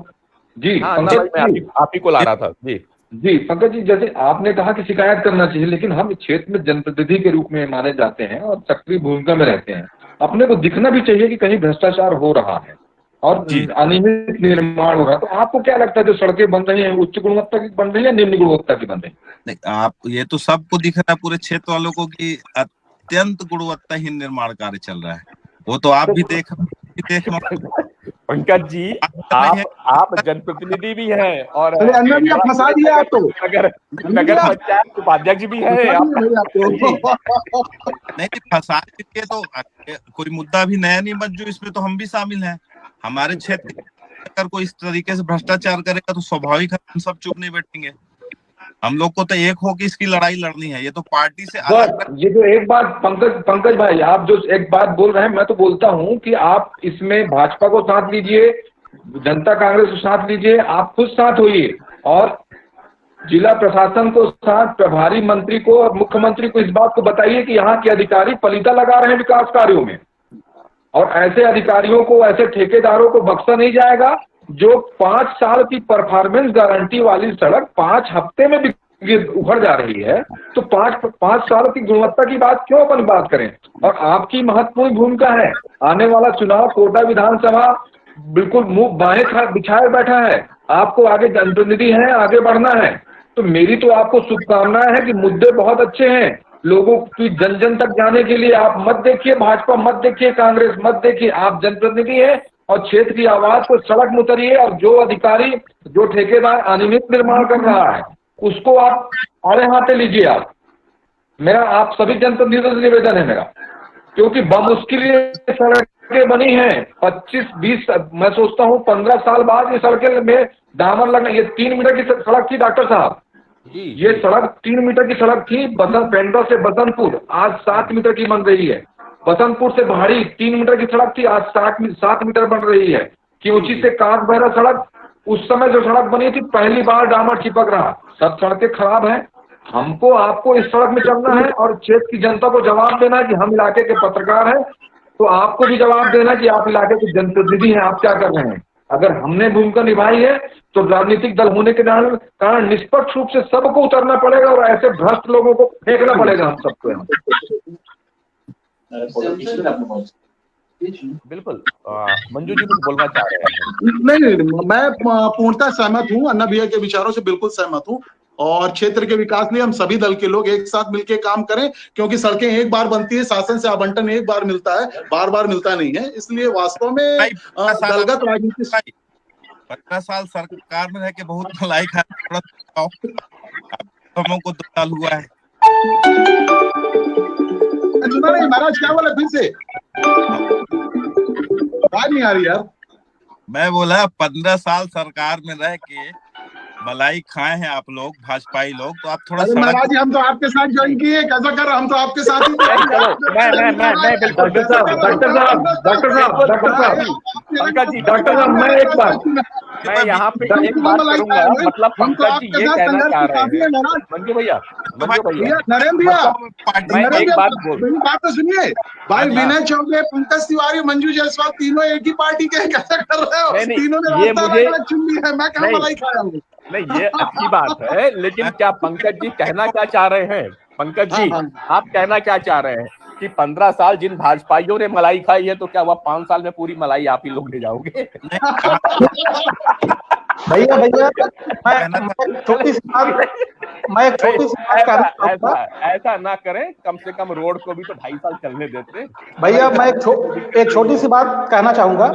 जी, आप ही को ला रहा था जी पंकज जी, जैसे आपने कहा कि शिकायत करना चाहिए, लेकिन हम इस क्षेत्र में जनप्रतिनिधि के रूप में माने जाते हैं और सक्रिय भूमिका में रहते हैं। अपने को दिखना भी चाहिए कि कहीं भ्रष्टाचार हो रहा है और अनियमित निर्माण हो रहा है। तो आपको क्या लगता है, जो सड़कें बन रही हैं उच्च गुणवत्ता की बन रही है या निम्न गुणवत्ता की बन रही है? नहीं, आप ये तो सबको दिख रहा है, पूरे क्षेत्र वालों को, कि अत्यंत गुणवत्ताहीन निर्माण कार्य चल रहा है। वो तो आप भी देख पंकज जी, आप जनप्रतिनिधि भी हैं और फंसा दिया आप तो नगर पंचायत उपाध्यक्ष भी है। नहीं, फंसा के तो कोई मुद्दा भी नया नहीं मंजू, इसमें तो हम भी शामिल हैं। हमारे क्षेत्र अगर कोई इस तरीके से भ्रष्टाचार करेगा तो स्वाभाविक है हम सब चुप नहीं बैठेंगे। हम लोग को तो एक हो कि इसकी लड़ाई लड़नी है। ये तो पार्टी से अलग। ये जो एक बात पंकज भाई, आप जो एक बात बोल रहे हैं, मैं तो बोलता हूं कि आप इसमें भाजपा को साथ लीजिए, जनता कांग्रेस को साथ लीजिए, आप खुद साथ होइए और जिला प्रशासन को साथ, प्रभारी मंत्री को और मुख्यमंत्री को इस बात को बताइए कि यहाँ के अधिकारी पलीता लगा रहे हैं विकास कार्यों में, और ऐसे अधिकारियों को, ऐसे ठेकेदारों को बख्शा नहीं जाएगा जो 5 साल की परफॉर्मेंस गारंटी वाली सड़क 5 हफ्ते में उखड़ जा रही है। तो 5 साल की गुणवत्ता की बात क्यों अपन बात करें? और आपकी महत्वपूर्ण भूमिका है। आने वाला चुनाव, कोटा विधानसभा बिल्कुल मुंह बाएं बिछाए बैठा है, आपको आगे जनप्रतिनिधि है, आगे बढ़ना है। तो मेरी तो आपको शुभकामनाएं हैं कि मुद्दे बहुत अच्छे हैं, लोगों की जन जन तक जाने के लिए आप मत देखिए भाजपा, मत देखिए कांग्रेस, मत देखिए, आप जनप्रतिनिधि है और क्षेत्र की आवाज को सड़क में उतरिए। और जो अधिकारी, जो ठेकेदार अनियमित निर्माण कर रहा है, उसको आप आड़े हाथे लीजिए। मेरा आप सभी जनप्रतिनिधियों से निवेदन है मेरा, क्योंकि बमुश्किल सड़कें बनी हैं। 25-20, मैं सोचता हूँ 15 साल बाद ये सड़कें में डामर लगना। ये 3 मीटर की सड़क थी डॉक्टर साहब, ये सड़क 3 मीटर की सड़क थी पेंड्रा से बसंतपुर, आज 7 मीटर की बन रही है। बसंतपुर से भाड़ी 3 मीटर की सड़क थी, आज 7 मीटर बन रही है। ऊंची से कांच बहरा सड़क, उस समय जो सड़क बनी थी पहली बार डामर चिपक रहा। सब सड़कें खराब हैं। हमको, आपको इस सड़क में चलना है और क्षेत्र की जनता को जवाब देना है कि हम इलाके के पत्रकार हैं, तो आपको भी जवाब देना कि आप इलाके के जनप्रतिनिधि हैं, आप क्या कर रहे हैं। अगर हमने भूमिका निभाई है तो राजनीतिक दल होने के कारण निष्पक्ष रूप से सबको उतरना पड़ेगा और ऐसे भ्रष्ट लोगों को फेंकना पड़ेगा हम सबको यहाँ। बिल्कुल। मंजू जी कुछ बोलना चाह रहे हैं? नहीं, मैं पूर्णतः सहमत हूँ, अन्ना भैया के विचारों से बिल्कुल सहमत हूँ। और क्षेत्र के विकास लिए हम सभी दल के लोग एक साथ मिलकर काम करें, क्योंकि सड़कें एक बार बनती है, शासन से आवंटन एक बार मिलता है, बार बार मिलता नहीं है। इसलिए वास्तव में दलगत राजनीति। 15 साल सरकार में रह के बहुत भलाई खाया, को 2 साल हुआ है। नहीं महाराज, क्या बोला फिर से? बात नहीं आ रही यार। मैं बोला 15 साल सरकार में रह के मलाई खाए हैं आप लोग भाजपाई लोग, तो आप थोड़ा अरे सड़क महाराज जी, हम तो आपके साथ ज्वाइन किए, कैसा कर रहा, हम तो आपके साथ ही मैं बिल्कुल डॉक्टर साहब मैं एक बात मैं यहाँ पे एक बात करूंगा, मतलब पंकज जी ये कहना चाह रहे हैं, मंजू भैया नरेंद्र भैया, मैं एक बात बोल, मेरी बात तो सुनिए भाई। विनय चौबे, पंकज तिवारी, मंजू जायसवाल तीनों एक ही पार्टी के, कैसा कर रहे हो? नहीं, तीनों ने ये रास्ता मुझे- अलग चुन लिया है, मैं कहाँ मलाई खाया हूँ? नहीं ये अच्छी बात है, लेकिन क्या पंकज जी कहना क्या चाह रहे हैं? पंकज जी आप कहना क्या चाह रहे हैं कि 15 साल जिन भाजपाइयों ने मलाई खाई है, तो क्या वह 5 साल में पूरी मलाई आप ही लोग ले जाओगे? भैया मैं छोटी सी बात ऐसा ना करें, कम से कम रोड को भी तो 2.5 साल चलने देते। भैया मैं एक छोटी सी बात कहना चाहूंगा।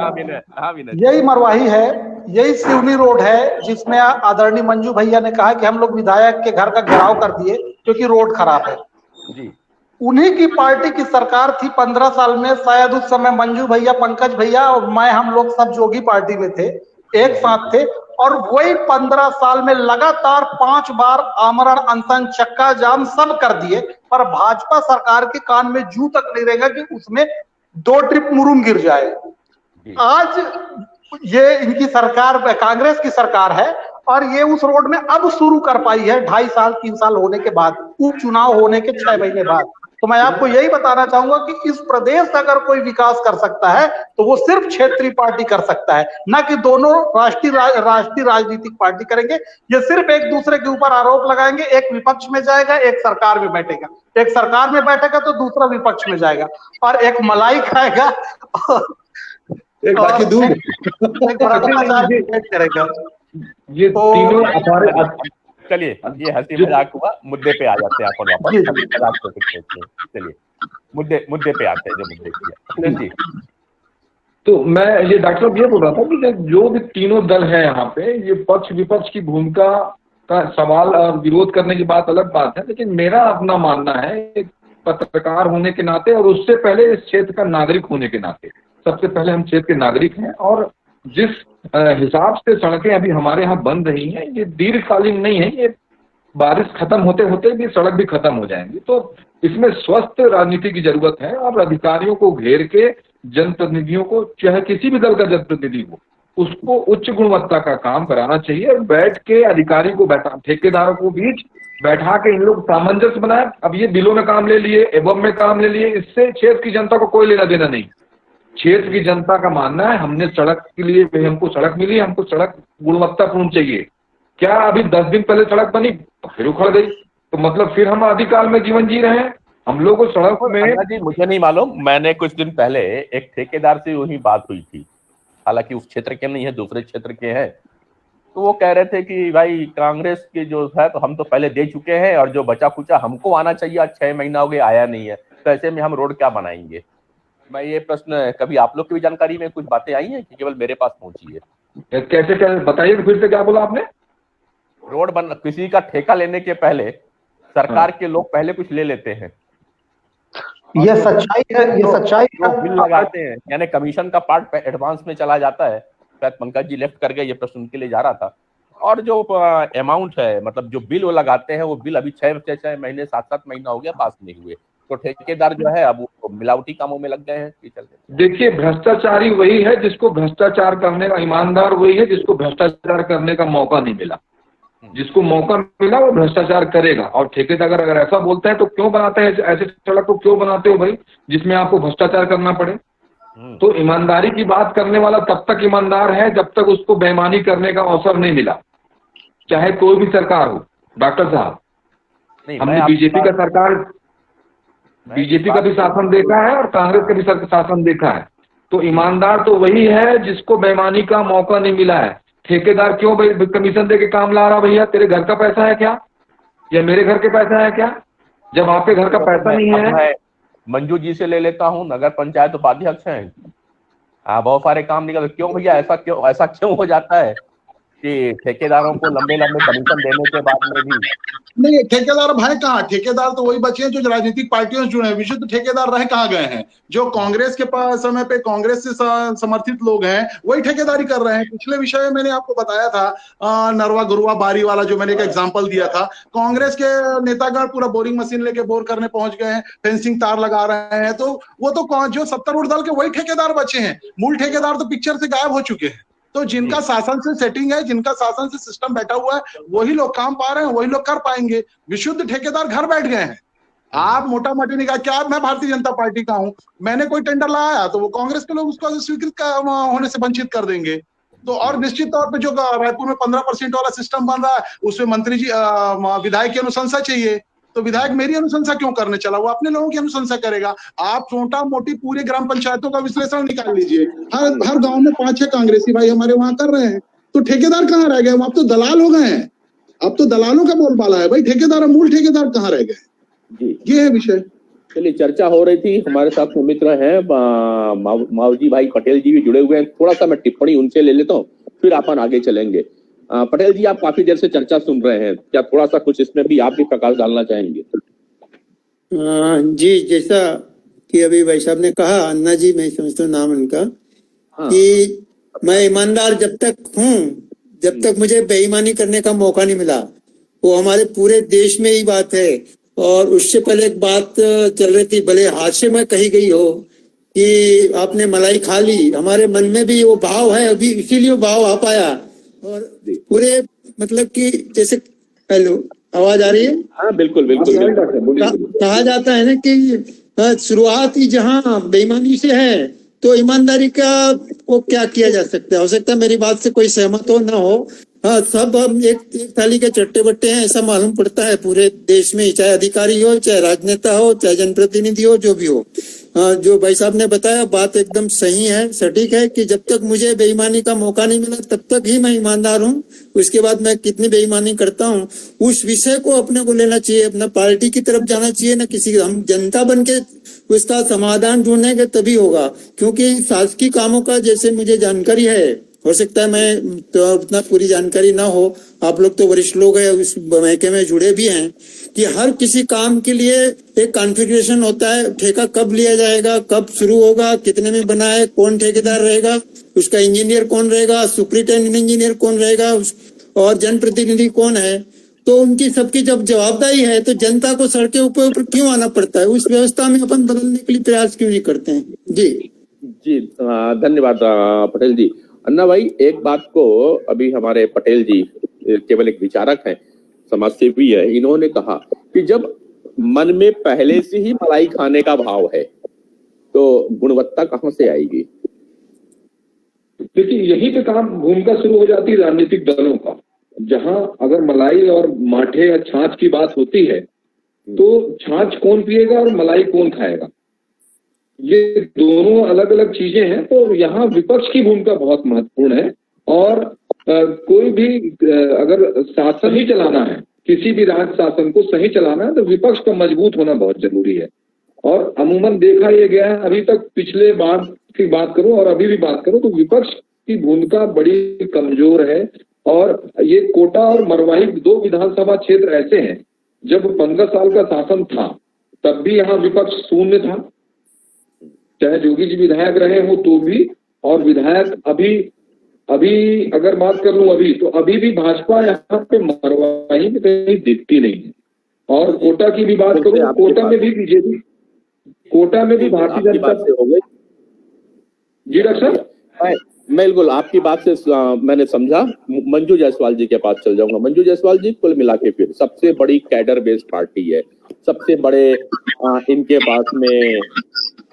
हाँ, यही मरवाही है, यही सिवनी रोड है, जिसमें आदरणीय मंजू भैया ने कहा कि हम लोग विधायक के घर का घेराव कर दिए क्योंकि रोड खराब है जी। उन्हीं की पार्टी की सरकार थी 15 साल में, शायद उस समय मंजू भैया, पंकज भैया और मैं, हम लोग सब जोगी पार्टी में थे, एक साथ थे, और वही 15 साल में लगातार 5 बार आमरण अनशन, चक्का जाम सब कर दिए, पर भाजपा सरकार के कान में जू तक नहीं रहेगा कि उसमें 2 ट्रिप मुरुम गिर जाए। आज ये इनकी सरकार, कांग्रेस की सरकार है, और ये उस रोड में अब शुरू कर पाई है 2.5 साल 3 साल होने के बाद, उपचुनाव होने के 6 महीने बाद। तो मैं आपको यही बताना चाहूंगा कि इस प्रदेश का अगर कोई विकास कर सकता है तो वो सिर्फ क्षेत्रीय पार्टी कर सकता है, ना कि दोनों राष्ट्रीय राजनीतिक पार्टी करेंगे। ये सिर्फ एक दूसरे के ऊपर आरोप लगाएंगे, एक विपक्ष में जाएगा, एक सरकार में बैठेगा, एक सरकार में बैठेगा तो दूसरा विपक्ष में जाएगा, और एक मलाई खाएगा एक बाकी दूध करेगा। ये तीनों हमारे, चलिए ये हंसी मजाक हुआ, मुद्दे पे आ जाते हैं अपन वापस। चलिए मुद्दे पे आते हैं, जो मुद्दे किया जी। तो मैं ये डॉक्टर साहब ये बोल रहा था कि जो भी तीनों दल है यहाँ पे, ये पक्ष विपक्ष की भूमिका का सवाल और विरोध करने की बात अलग बात है, लेकिन मेरा अपना मानना है एक पत्रकार होने के नाते और उससे पहले इस क्षेत्र का नागरिक होने के नाते, सबसे पहले हम क्षेत्र के नागरिक हैं, और जिस हिसाब से सड़कें अभी हमारे यहाँ बन रही हैं, ये दीर्घकालीन नहीं है, ये बारिश खत्म होते होते भी सड़क भी खत्म हो जाएंगी। तो इसमें स्वस्थ राजनीति की जरूरत है, और अधिकारियों को घेर के जनप्रतिनिधियों को, चाहे किसी भी दल का जनप्रतिनिधि हो, उसको उच्च गुणवत्ता का काम कराना चाहिए, और बैठ के अधिकारी को बैठा, ठेकेदारों को बीच बैठा के इन लोग सामंजस्य बनाए। अब ये बिलों में काम ले लिए, एवं में काम ले लिए, इससे क्षेत्र की जनता को कोई लेना देना नहीं। क्षेत्र की जनता का मानना है हमने सड़क के लिए, हमको सड़क मिली, हमको सड़क गुणवत्तापूर्ण चाहिए। क्या अभी 10 दिन पहले सड़क बनी फिर उखड़ गई, तो मतलब फिर हम आदिकाल में जीवन जी रहे हैं? हम लोग को सड़क में जी, मुझे नहीं मालूम, मैंने कुछ दिन पहले एक ठेकेदार से वही बात हुई थी, हालांकि उस क्षेत्र के नहीं है, दूसरे क्षेत्र के हैं, तो वो कह रहे थे कि भाई कांग्रेस के जो है तो हम तो पहले दे चुके हैं, और जो बचा खुचा हमको आना चाहिए, आज 6 महीना हो गया आया नहीं है, तो ऐसे में हम रोड क्या बनाएंगे? मैं ये प्रश्न, कभी आप लोग की भी जानकारी में कुछ बातें आई हैं कि केवल मेरे पास पहुंची है? कैसे क्या बताइए, फिर से क्या बोला आपने? रोड बन, किसी का ठेका लेने के पहले सरकार के लोग पहले कुछ ले लेते हैं, ये सच्चाई है, ये सच्चाई है। बिल लगाते हैं, यानी कमीशन का पार्ट एडवांस में चला जाता है। शायद पंकज जी लेफ्ट कर गए, ये प्रश्न उनके लिए जा रहा था। और जो अमाउंट है, मतलब जो बिल वो लगाते हैं, वो बिल अभी 6 महीने 7 महीना हो गया पास नहीं हुए, तो ठेकेदार जो है अब वो मिलावटी कामों में लग गए हैं। देखिए, भ्रष्टाचारी वही है जिसको भ्रष्टाचार करने का, ईमानदार वही है जिसको भ्रष्टाचार करने का मौका नहीं मिला। जिसको मौका मिला वो भ्रष्टाचार करेगा। और ठेकेदार अगर ऐसा बोलते हैं तो क्यों बनाते हैं ऐसे सड़क को, क्यों बनाते हो भाई जिसमें आपको भ्रष्टाचार करना पड़े? तो ईमानदारी की बात करने वाला तब तक ईमानदार है जब तक उसको बेईमानी करने का अवसर नहीं मिला, चाहे कोई भी सरकार हो। डॉक्टर साहब, हमने बीजेपी का सरकार, बीजेपी का भी शासन देखा है और कांग्रेस का भी शासन देखा है। तो ईमानदार तो वही है जिसको बेईमानी का मौका नहीं मिला है। ठेकेदार क्यों भाई कमीशन दे के काम ला रहा? भैया तेरे घर का पैसा है क्या, या मेरे घर के पैसा है क्या? जब आपके घर का पैसा नहीं है। मंजू जी से ले लेता हूँ, नगर पंचायत उपाध्यक्ष हैं, बहुत सारे काम निकल, क्यों भैया ऐसा क्यों हो जाता है? कि ठेकेदारों को लंबे लंबे कमीशन देने के बाद में भी? नहीं, ठेकेदार भाई कहाँ, ठेकेदार तो वही बचे हैं जो राजनीतिक पार्टियों से जुड़े हैं। विशुद्ध ठेकेदार रह कहाँ गए हैं? जो कांग्रेस के पास समय पे कांग्रेस से समर्थित लोग हैं वही ठेकेदारी कर रहे हैं। पिछले विषय में मैंने आपको बताया था, नरवा गुरुआ बारी वाला जो मैंने एक एग्जांपल दिया था। कांग्रेस के नेतागण पूरा बोरिंग मशीन लेके बोर करने पहुंच गए हैं, फेंसिंग तार लगा रहे हैं, तो वो तो जो सत्तारूढ़ दल के वही ठेकेदार बचे हैं। मूल ठेकेदार तो पिक्चर से गायब हो चुके हैं। तो जिनका शासन से सेटिंग है, जिनका शासन से सिस्टम बैठा हुआ है, वही लोग काम पा रहे हैं, वही लोग कर पाएंगे। विशुद्ध ठेकेदार घर बैठ गए हैं। आप मोटा मोटी नहीं कहा क्या मैं भारतीय जनता पार्टी का हूं, मैंने कोई टेंडर लगाया तो वो कांग्रेस के लोग उसको स्वीकृत होने से वंचित कर देंगे। तो और निश्चित तौर पे जो रायपुर में 15% वाला सिस्टम बन रहा है उसमें मंत्री जी विधायक की अनुशंसा चाहिए, तो विधायक मेरी अनुशंसा क्यों करने चला, वो अपने लोगों की अनुशंसा करेगा। आप छोटा मोटी पूरी ग्राम पंचायतों का विश्लेषण निकाल लीजिए, हर गांव में 5-6 कांग्रेसी भाई हमारे वहां कर रहे हैं। तो ठेकेदार कहाँ रह गए? अब तो दलाल हो गए हैं, अब तो दलालों का बोलबाला है भाई। ठेकेदार, मूल ठेकेदार कहाँ रह गए? ये है विषय। चलिए, चर्चा हो रही थी, हमारे साथ सुमित्रा हैं, मावजी भाई पटेल जी भी जुड़े हुए हैं। थोड़ा सा मैं टिप्पणी उनसे ले लेता हूँ, फिर अपन आगे चलेंगे। पटेल जी, आप काफी देर से चर्चा सुन रहे हैं, क्या थोड़ा सा कुछ इसमें भी आप भी प्रकाश डालना चाहेंगे? जी, जैसा कि अभी भाई साहब ने कहा, अन्ना जी मैं समझता हूँ नाम उनका, कि मैं ईमानदार जब तक हूँ, जब तक मुझे बेईमानी करने का मौका नहीं मिला। वो हमारे पूरे देश में ही बात है। और उससे पहले एक बात चल रही थी, भले हादसे में कही गई हो कि आपने मलाई खा ली, हमारे मन में भी वो भाव है अभी, इसीलिए वो भाव आ पाया। और पूरे मतलब कि जैसे, हेलो, आवाज आ रही है? हाँ बिल्कुल बिल्कुल। कहा जाता है ना कि शुरुआत ही जहाँ बेईमानी से है तो ईमानदारी का वो क्या किया जा सकता है। हो सकता है मेरी बात से कोई सहमत हो ना हो। हाँ, सब हम एक थाली के चट्टे बट्टे हैं, ऐसा मालूम पड़ता है पूरे देश में, चाहे अधिकारी हो, चाहे राजनेता हो, चाहे जनप्रतिनिधि हो, जो भी हो। जो भाई साहब ने बताया बात एकदम सही है, सटीक है, कि जब तक मुझे बेईमानी का मौका नहीं मिला तब तक ही मैं ईमानदार हूँ। उसके बाद मैं कितनी बेईमानी करता हूँ उस विषय को अपने को लेना चाहिए, अपना पार्टी की तरफ जाना चाहिए, ना किसी, हम जनता बन के उसका समाधान ढूंढेंगे तभी होगा। क्योंकि शासकीय कामों का जैसे मुझे जानकारी है, हो सकता है मैं तो उतना पूरी जानकारी ना हो, आप लोग तो वरिष्ठ लोग हैं, उस महकमे में जुड़े भी हैं, कि हर किसी काम के लिए एक कॉन्फ़िगरेशन होता है। ठेका कब लिया जाएगा, कब शुरू होगा, कितने में बना है, कौन ठेकेदार रहेगा, उसका इंजीनियर कौन रहेगा, सुपरिटेंडेंट इंजीनियर कौन रहेगा, और जनप्रतिनिधि कौन है। तो उनकी सबकी जब जवाबदारी है तो जनता को सड़क के ऊपर क्यों आना पड़ता है? उस व्यवस्था में अपन बदलने के लिए प्रयास क्यों नहीं करते हैं? जी धन्यवाद पटेल जी। अन्ना भाई, एक बात को अभी हमारे पटेल जी केवल एक विचारक हैं, समाजसेवी है, इन्होंने कहा कि जब मन में पहले से ही मलाई खाने का भाव है तो गुणवत्ता कहां से आएगी? देखिए, यहीं पे काम भूमिका शुरू हो जाती है राजनीतिक दलों का। जहां अगर मलाई और माठे या छाछ की बात होती है तो छाछ कौन पिएगा और मलाई कौन खाएगा, ये दोनों अलग अलग चीजें हैं। तो यहाँ विपक्ष की भूमिका बहुत महत्वपूर्ण है। और कोई भी अगर शासन ही चलाना है, किसी भी राज्य शासन को सही चलाना है, तो विपक्ष का मजबूत होना बहुत जरूरी है। और अमूमन देखा ये गया है, अभी तक पिछले बार की बात करूं और अभी भी बात करूं, तो विपक्ष की भूमिका बड़ी कमजोर है। और ये कोटा और मरवाही 2 विधानसभा क्षेत्र ऐसे हैं, जब 15 साल का शासन था तब भी यहाँ विपक्ष शून्य था, चाहे जोगी जी विधायक रहे हो तो भी। और विधायक अभी अगर बात कर लूं अभी, तो अभी भी भाजपा यहाँ पे मरवाही में कहीं दिखती नहीं है। और कोटा की भी बात करूं, कोटा में भी बीजेपी, कोटा में भी भारतीय जनता हो गई। जी डॉक्टर साहब, मैं बिल्कुल आपकी बात से मैंने समझा। मंजू जायसवाल जी के पास चल जाऊंगा। मंजू जायसवाल जी, कुल मिला के फिर सबसे बड़ी कैडर बेस्ड पार्टी है, सबसे बड़े इनके पास में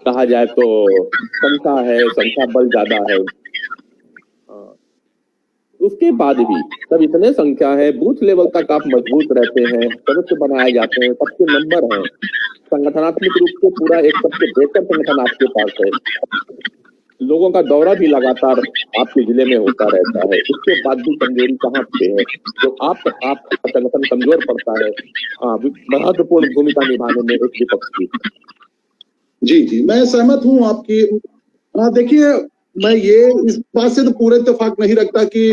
कहा जाए तो संख्या है, संख्या बल ज्यादा है। उसके बाद भी सब इतने संख्या है, बूथ लेवल तक आप मजबूत रहते हैं, सदस्य बनाए जाते हैं, सबके नंबर हैं, संगठनात्मक रूप से पूरा एक सबसे बेहतर संगठन आपके पास है, लोगों का दौरा भी लगातार आपके जिले में होता रहता है। इसके बाद भी कमजोरी कहाँ पे है जो आप संगठन कमजोर पड़ता है महत्वपूर्ण भूमिका निभाने में एक विपक्ष की? जी, मैं सहमत हूँ आपकी। देखिए, मैं ये इस बात से तो पूरे इत्तेफाक नहीं रखता कि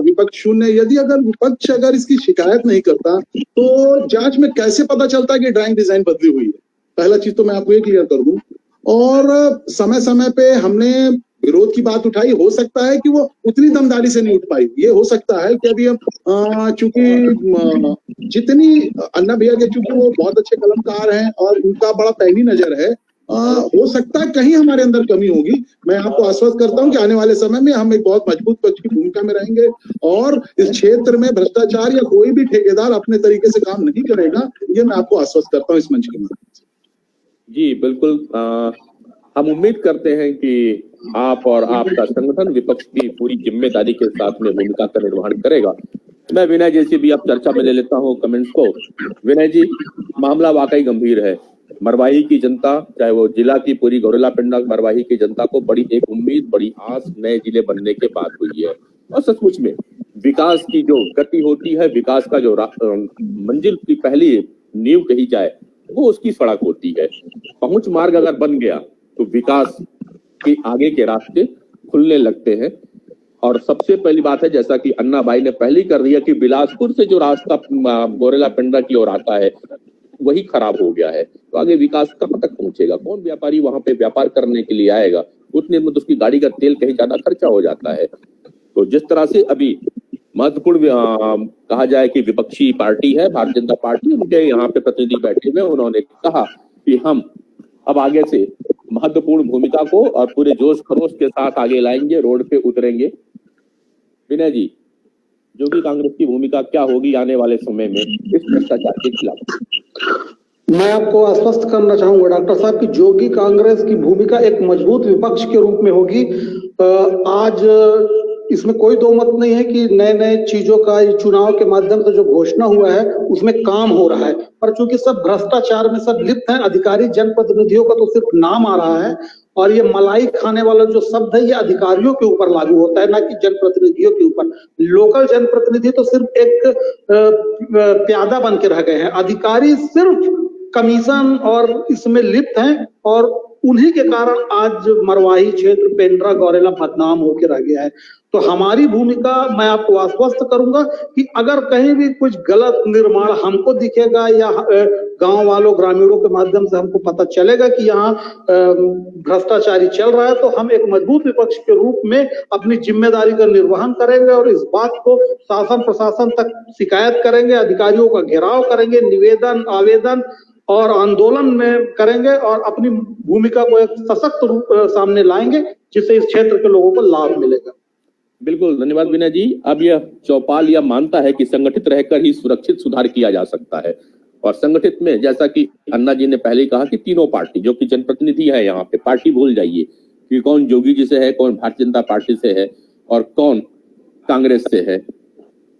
विपक्ष शून्य, यदि अगर विपक्ष अगर इसकी शिकायत नहीं करता तो जांच में कैसे पता चलता कि ड्राइंग डिजाइन बदली हुई है। पहला चीज तो मैं आपको ये क्लियर कर दूं। और समय समय पे हमने विरोध की बात उठाई, हो सकता है कि वो उतनी दमदारी से नहीं उठ पाई, ये हो सकता है कि अभी हम चूंकि जितनी अन्ना भैया के चूंकि वो बहुत अच्छे कलमकार हैं और उनका बड़ा पैनी नजर है, हो सकता है कहीं हमारे अंदर कमी होगी। मैं आपको आश्वस्त करता हूं कि आने वाले समय में हम एक बहुत मजबूत पक्ष की भूमिका में रहेंगे और इस क्षेत्र में भ्रष्टाचार या कोई भी ठेकेदार अपने तरीके से काम नहीं करेगा, ये मैं आपको आश्वस्त करता हूं इस मंच के माध्यम से। जी बिल्कुल, हम उम्मीद करते हैं कि आप और आपका संगठन विपक्ष की पूरी जिम्मेदारी के साथ में भूमिका का निर्वहन करेगा। मैं विनय जी से भी अब चर्चा में ले लेता हूं कमेंट्स को। विनय जी, मामला वाकई गंभीर है। मरवाही की जनता, चाहे वो जिला की पूरी गौरेला पिंडा मरवाही की जनता को बड़ी एक उम्मीद, बड़ी आस नए जिले बनने के बाद हुई है और सचमुच में विकास की जो गति होती है, विकास का जो मंजिल की पहली नींव कही जाए वो उसकी सड़क होती है। पहुंच मार्ग अगर बन गया तो विकास के आगे के रास्ते खुलने लगते हैं। और सबसे पहली बात है, जैसा कि अन्ना भाई ने पहले कर दिया, कि बिलासपुर से जो रास्ता गौरेला पिंडा की ओर आता है वही खराब हो गया है, तो आगे विकास कहां तक पहुंचेगा? कौन व्यापारी वहां पे व्यापार करने के लिए आएगा? उतने में तो उसकी गाड़ी का तेल कहीं ज्यादा खर्चा हो जाता है। तो जिस तरह से अभी महत्वपूर्ण कहा जाए कि विपक्षी पार्टी है भारतीय जनता पार्टी, उनके यहाँ पे प्रतिनिधि बैठे हुए, उन्होंने कहा कि हम अब आगे से महत्वपूर्ण भूमिका को और पूरे जोश खरोश के साथ आगे लाएंगे, रोड पे उतरेंगे। विनय जी, जोगी कांग्रेस की भूमिका क्या होगी आने वाले समय में इस भ्रष्टाचार के खिलाफ? मैं आपको आश्वस्त करना चाहूंगा डॉक्टर साहब कि जोगी कांग्रेस की भूमिका एक मजबूत विपक्ष के रूप में होगी। आज इसमें कोई दो मत नहीं है कि नए नए चीजों का चुनाव के माध्यम से जो घोषणा हुआ है उसमें काम हो रहा है, पर चूंकि सब भ्रष्टाचार में सब लिप्त हैं, अधिकारी जनप्रतिनिधियों का तो सिर्फ नाम आ रहा है। और ये मलाई खाने वाला जो शब्द है ये अधिकारियों के ऊपर लागू होता है, ना कि जनप्रतिनिधियों के ऊपर। लोकल जनप्रतिनिधि तो सिर्फ एक प्यादा बन के रह गए हैं, अधिकारी सिर्फ कमीशन और इसमें लिप्त हैं और उन्हीं के कारण आज मरवाही क्षेत्र पेंड्रा गौरेला बदनाम होकर रह गया है। तो हमारी भूमिका, मैं आपको आश्वस्त करूंगा कि अगर कहीं भी कुछ गलत निर्माण हमको दिखेगा या गांव वालों ग्रामीणों के माध्यम से हमको पता चलेगा कि यहाँ भ्रष्टाचारी चल रहा है, तो हम एक मजबूत विपक्ष के रूप में अपनी जिम्मेदारी का निर्वहन करेंगे और इस बात को शासन प्रशासन तक शिकायत करेंगे, अधिकारियों का घेराव करेंगे, निवेदन आवेदन और आंदोलन में करेंगे और अपनी भूमिका को एक सशक्त रूप सामने लाएंगे, जिससे इस क्षेत्र के लोगों को लाभ मिलेगा। बिल्कुल, धन्यवाद विनय जी। अब यह चौपाल यह मानता है कि संगठित रहकर ही सुरक्षित सुधार किया जा सकता है, और संगठित में जैसा कि अन्ना जी ने पहले कहा कि तीनों पार्टी जो कि जनप्रतिनिधि है यहाँ पे, पार्टी भूल जाइए कि कौन जोगी जी से है, कौन भारतीय जनता पार्टी से है और कौन कांग्रेस से है।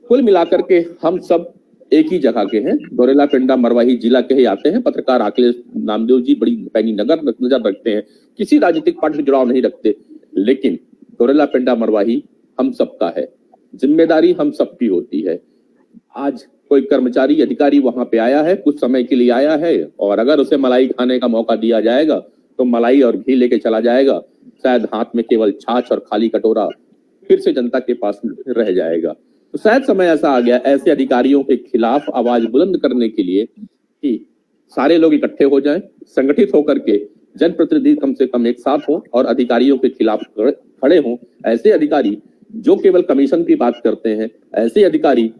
कुल मिलाकर के हम सब एक ही जगह के हैं, गौरेला पिंडा मरवाही जिला के ही आते हैं। पत्रकार अखिलेश नामदेव जी बड़ी पैनी नजर रखते हैं, किसी राजनीतिक पार्टी से जुड़ाव नहीं रखते, लेकिन गौरेला पिंडा मरवाही हम सबका है, जिम्मेदारी हम सबकी होती है। आज कोई कर्मचारी अधिकारी वहां पे आया है, कुछ समय के लिए आया है, और अगर उसे मलाई खाने का मौका दिया जाएगा तो मलाई और घी लेके चला जाएगा, शायद हाथ में केवल छाछ और खाली कटोरा फिर से जनता के पास रह जाएगा। तो शायद समय ऐसा आ गया ऐसे अधिकारियों के खिलाफ आवाज बुलंद करने के लिए कि सारे लोग इकट्ठे हो जाएं, संगठित होकर के जनप्रतिनिधि कम से कम एक साथ हो और अधिकारियों के खिलाफ खड़े हों। ऐसे अधिकारी जो केवल कमीशन की बात करते हैं, ऐसे अधिकारी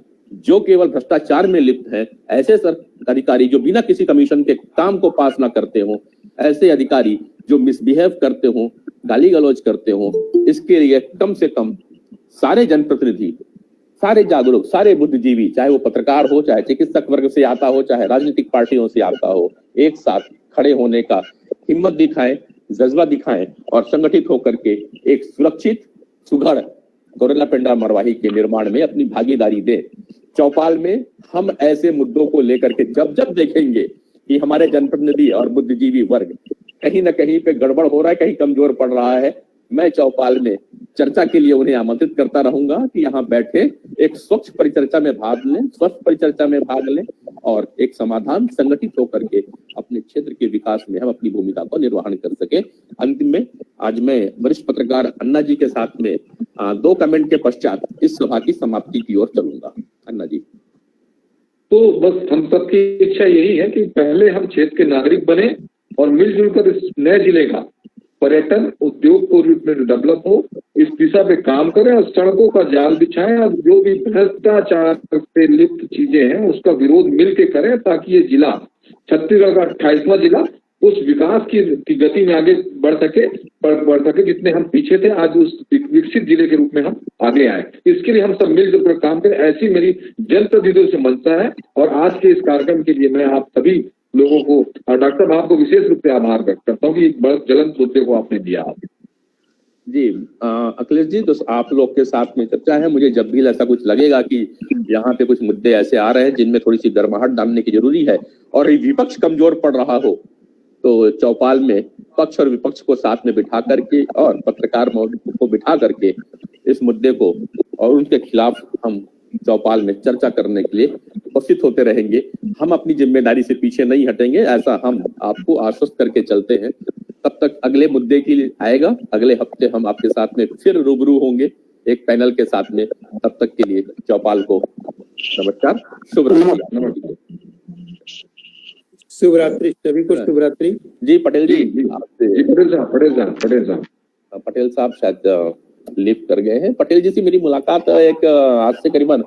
जो केवल भ्रष्टाचार में लिप्त हैं, ऐसे अधिकारी जो बिना किसी कमीशन के काम को पास ना करते हों, ऐसे अधिकारी जो मिसबिहेव करते हों, गाली गलौज करते हों, इसके लिए कम से कम सारे जनप्रतिनिधि, सारे जागरूक, सारे बुद्धिजीवी, चाहे वो पत्रकार हो, चाहे चिकित्सक वर्ग से आता हो, चाहे राजनीतिक पार्टियों से आता हो, एक साथ खड़े होने का हिम्मत दिखाएं, जज्बा दिखाएं और संगठित होकर के एक सुरक्षित सुघड़ गौरेला पिंडा मरवाही के निर्माण में अपनी भागीदारी दें। चौपाल में हम ऐसे मुद्दों को लेकर के जब जब देखेंगे कि हमारे जनप्रतिनिधि और बुद्धिजीवी वर्ग कहीं ना कहीं पे गड़बड़ हो रहा है, कहीं कमजोर पड़ रहा है, मैं चौपाल में चर्चा के लिए उन्हें आमंत्रित करता रहूंगा कि यहाँ बैठे एक स्वच्छ परिचर्चा में भाग लें, स्वस्थ परिचर्चा में भाग लें और एक समाधान संगठित होकर के अपने क्षेत्र के विकास में हम अपनी भूमिका को निर्वहन कर सके। अंतिम में आज मैं वरिष्ठ पत्रकार अन्ना जी के साथ में 2 कमेंट के पश्चात इस सभा की समाप्ति की ओर चलूंगा। अन्ना जी। तो बस हम सबकी इच्छा यही है कि पहले हम क्षेत्र के नागरिक बने और मिलजुल कर इस नए जिले का पर्यटन उद्योग को रूप में डेवलप हो, इस दिशा पे काम करें और सड़कों का जाल बिछाएं और जो भी भ्रष्टाचार से लिप्त चीजें हैं उसका विरोध मिलके करें, ताकि ये जिला छत्तीसगढ़ का 28वां जिला उस विकास की गति में आगे बढ़ सके जितने हम पीछे थे, आज उस विकसित जिले के रूप में हम आगे आए। इसके लिए हम सब मिलजुल कर काम करें, ऐसी मेरी जनप्रतिनिधियों से मंशा है। और आज के इस कार्यक्रम के लिए मैं आप सभी लोगों को और डॉक्टर साहब आपको विशेष रूप से आभार व्यक्त करता हूँ कि एक बड़ा ज्वलंत मुद्दे को आपने दिया। जी अखिलेश जी, तो आप लोग के साथ में चर्चा है। मुझे जब भी ऐसा कुछ लगेगा कि यहाँ पे कुछ मुद्दे ऐसे आ रहे हैं जिनमें थोड़ी सी गर्माहट डालने की जरूरी है और विपक्ष कमजोर पड़ रहा हो, तो चौपाल में पक्ष और विपक्ष को साथ में बिठा करके और पत्रकार को बिठा करके इस मुद्दे को और उनके खिलाफ हम चौपाल में चर्चा करने के लिए उपस्थित होते रहेंगे। हम अपनी जिम्मेदारी से पीछे नहीं हटेंगे, ऐसा हम आपको आश्वस्त करके चलते हैं। तब तक अगले मुद्दे के लिए आएगा, अगले हफ्ते हम आपके साथ में फिर रूबरू होंगे एक पैनल के साथ में। तब तक के लिए चौपाल को नमस्कार, शुभ रात्रि। शुभ रात्रि सभी को, शुभ रात्रि। जी पटेल जी, आपसे पटेल साहब शायद लीव कर गए हैं। पटेल जी से मेरी मुलाकात एक आज से करीबन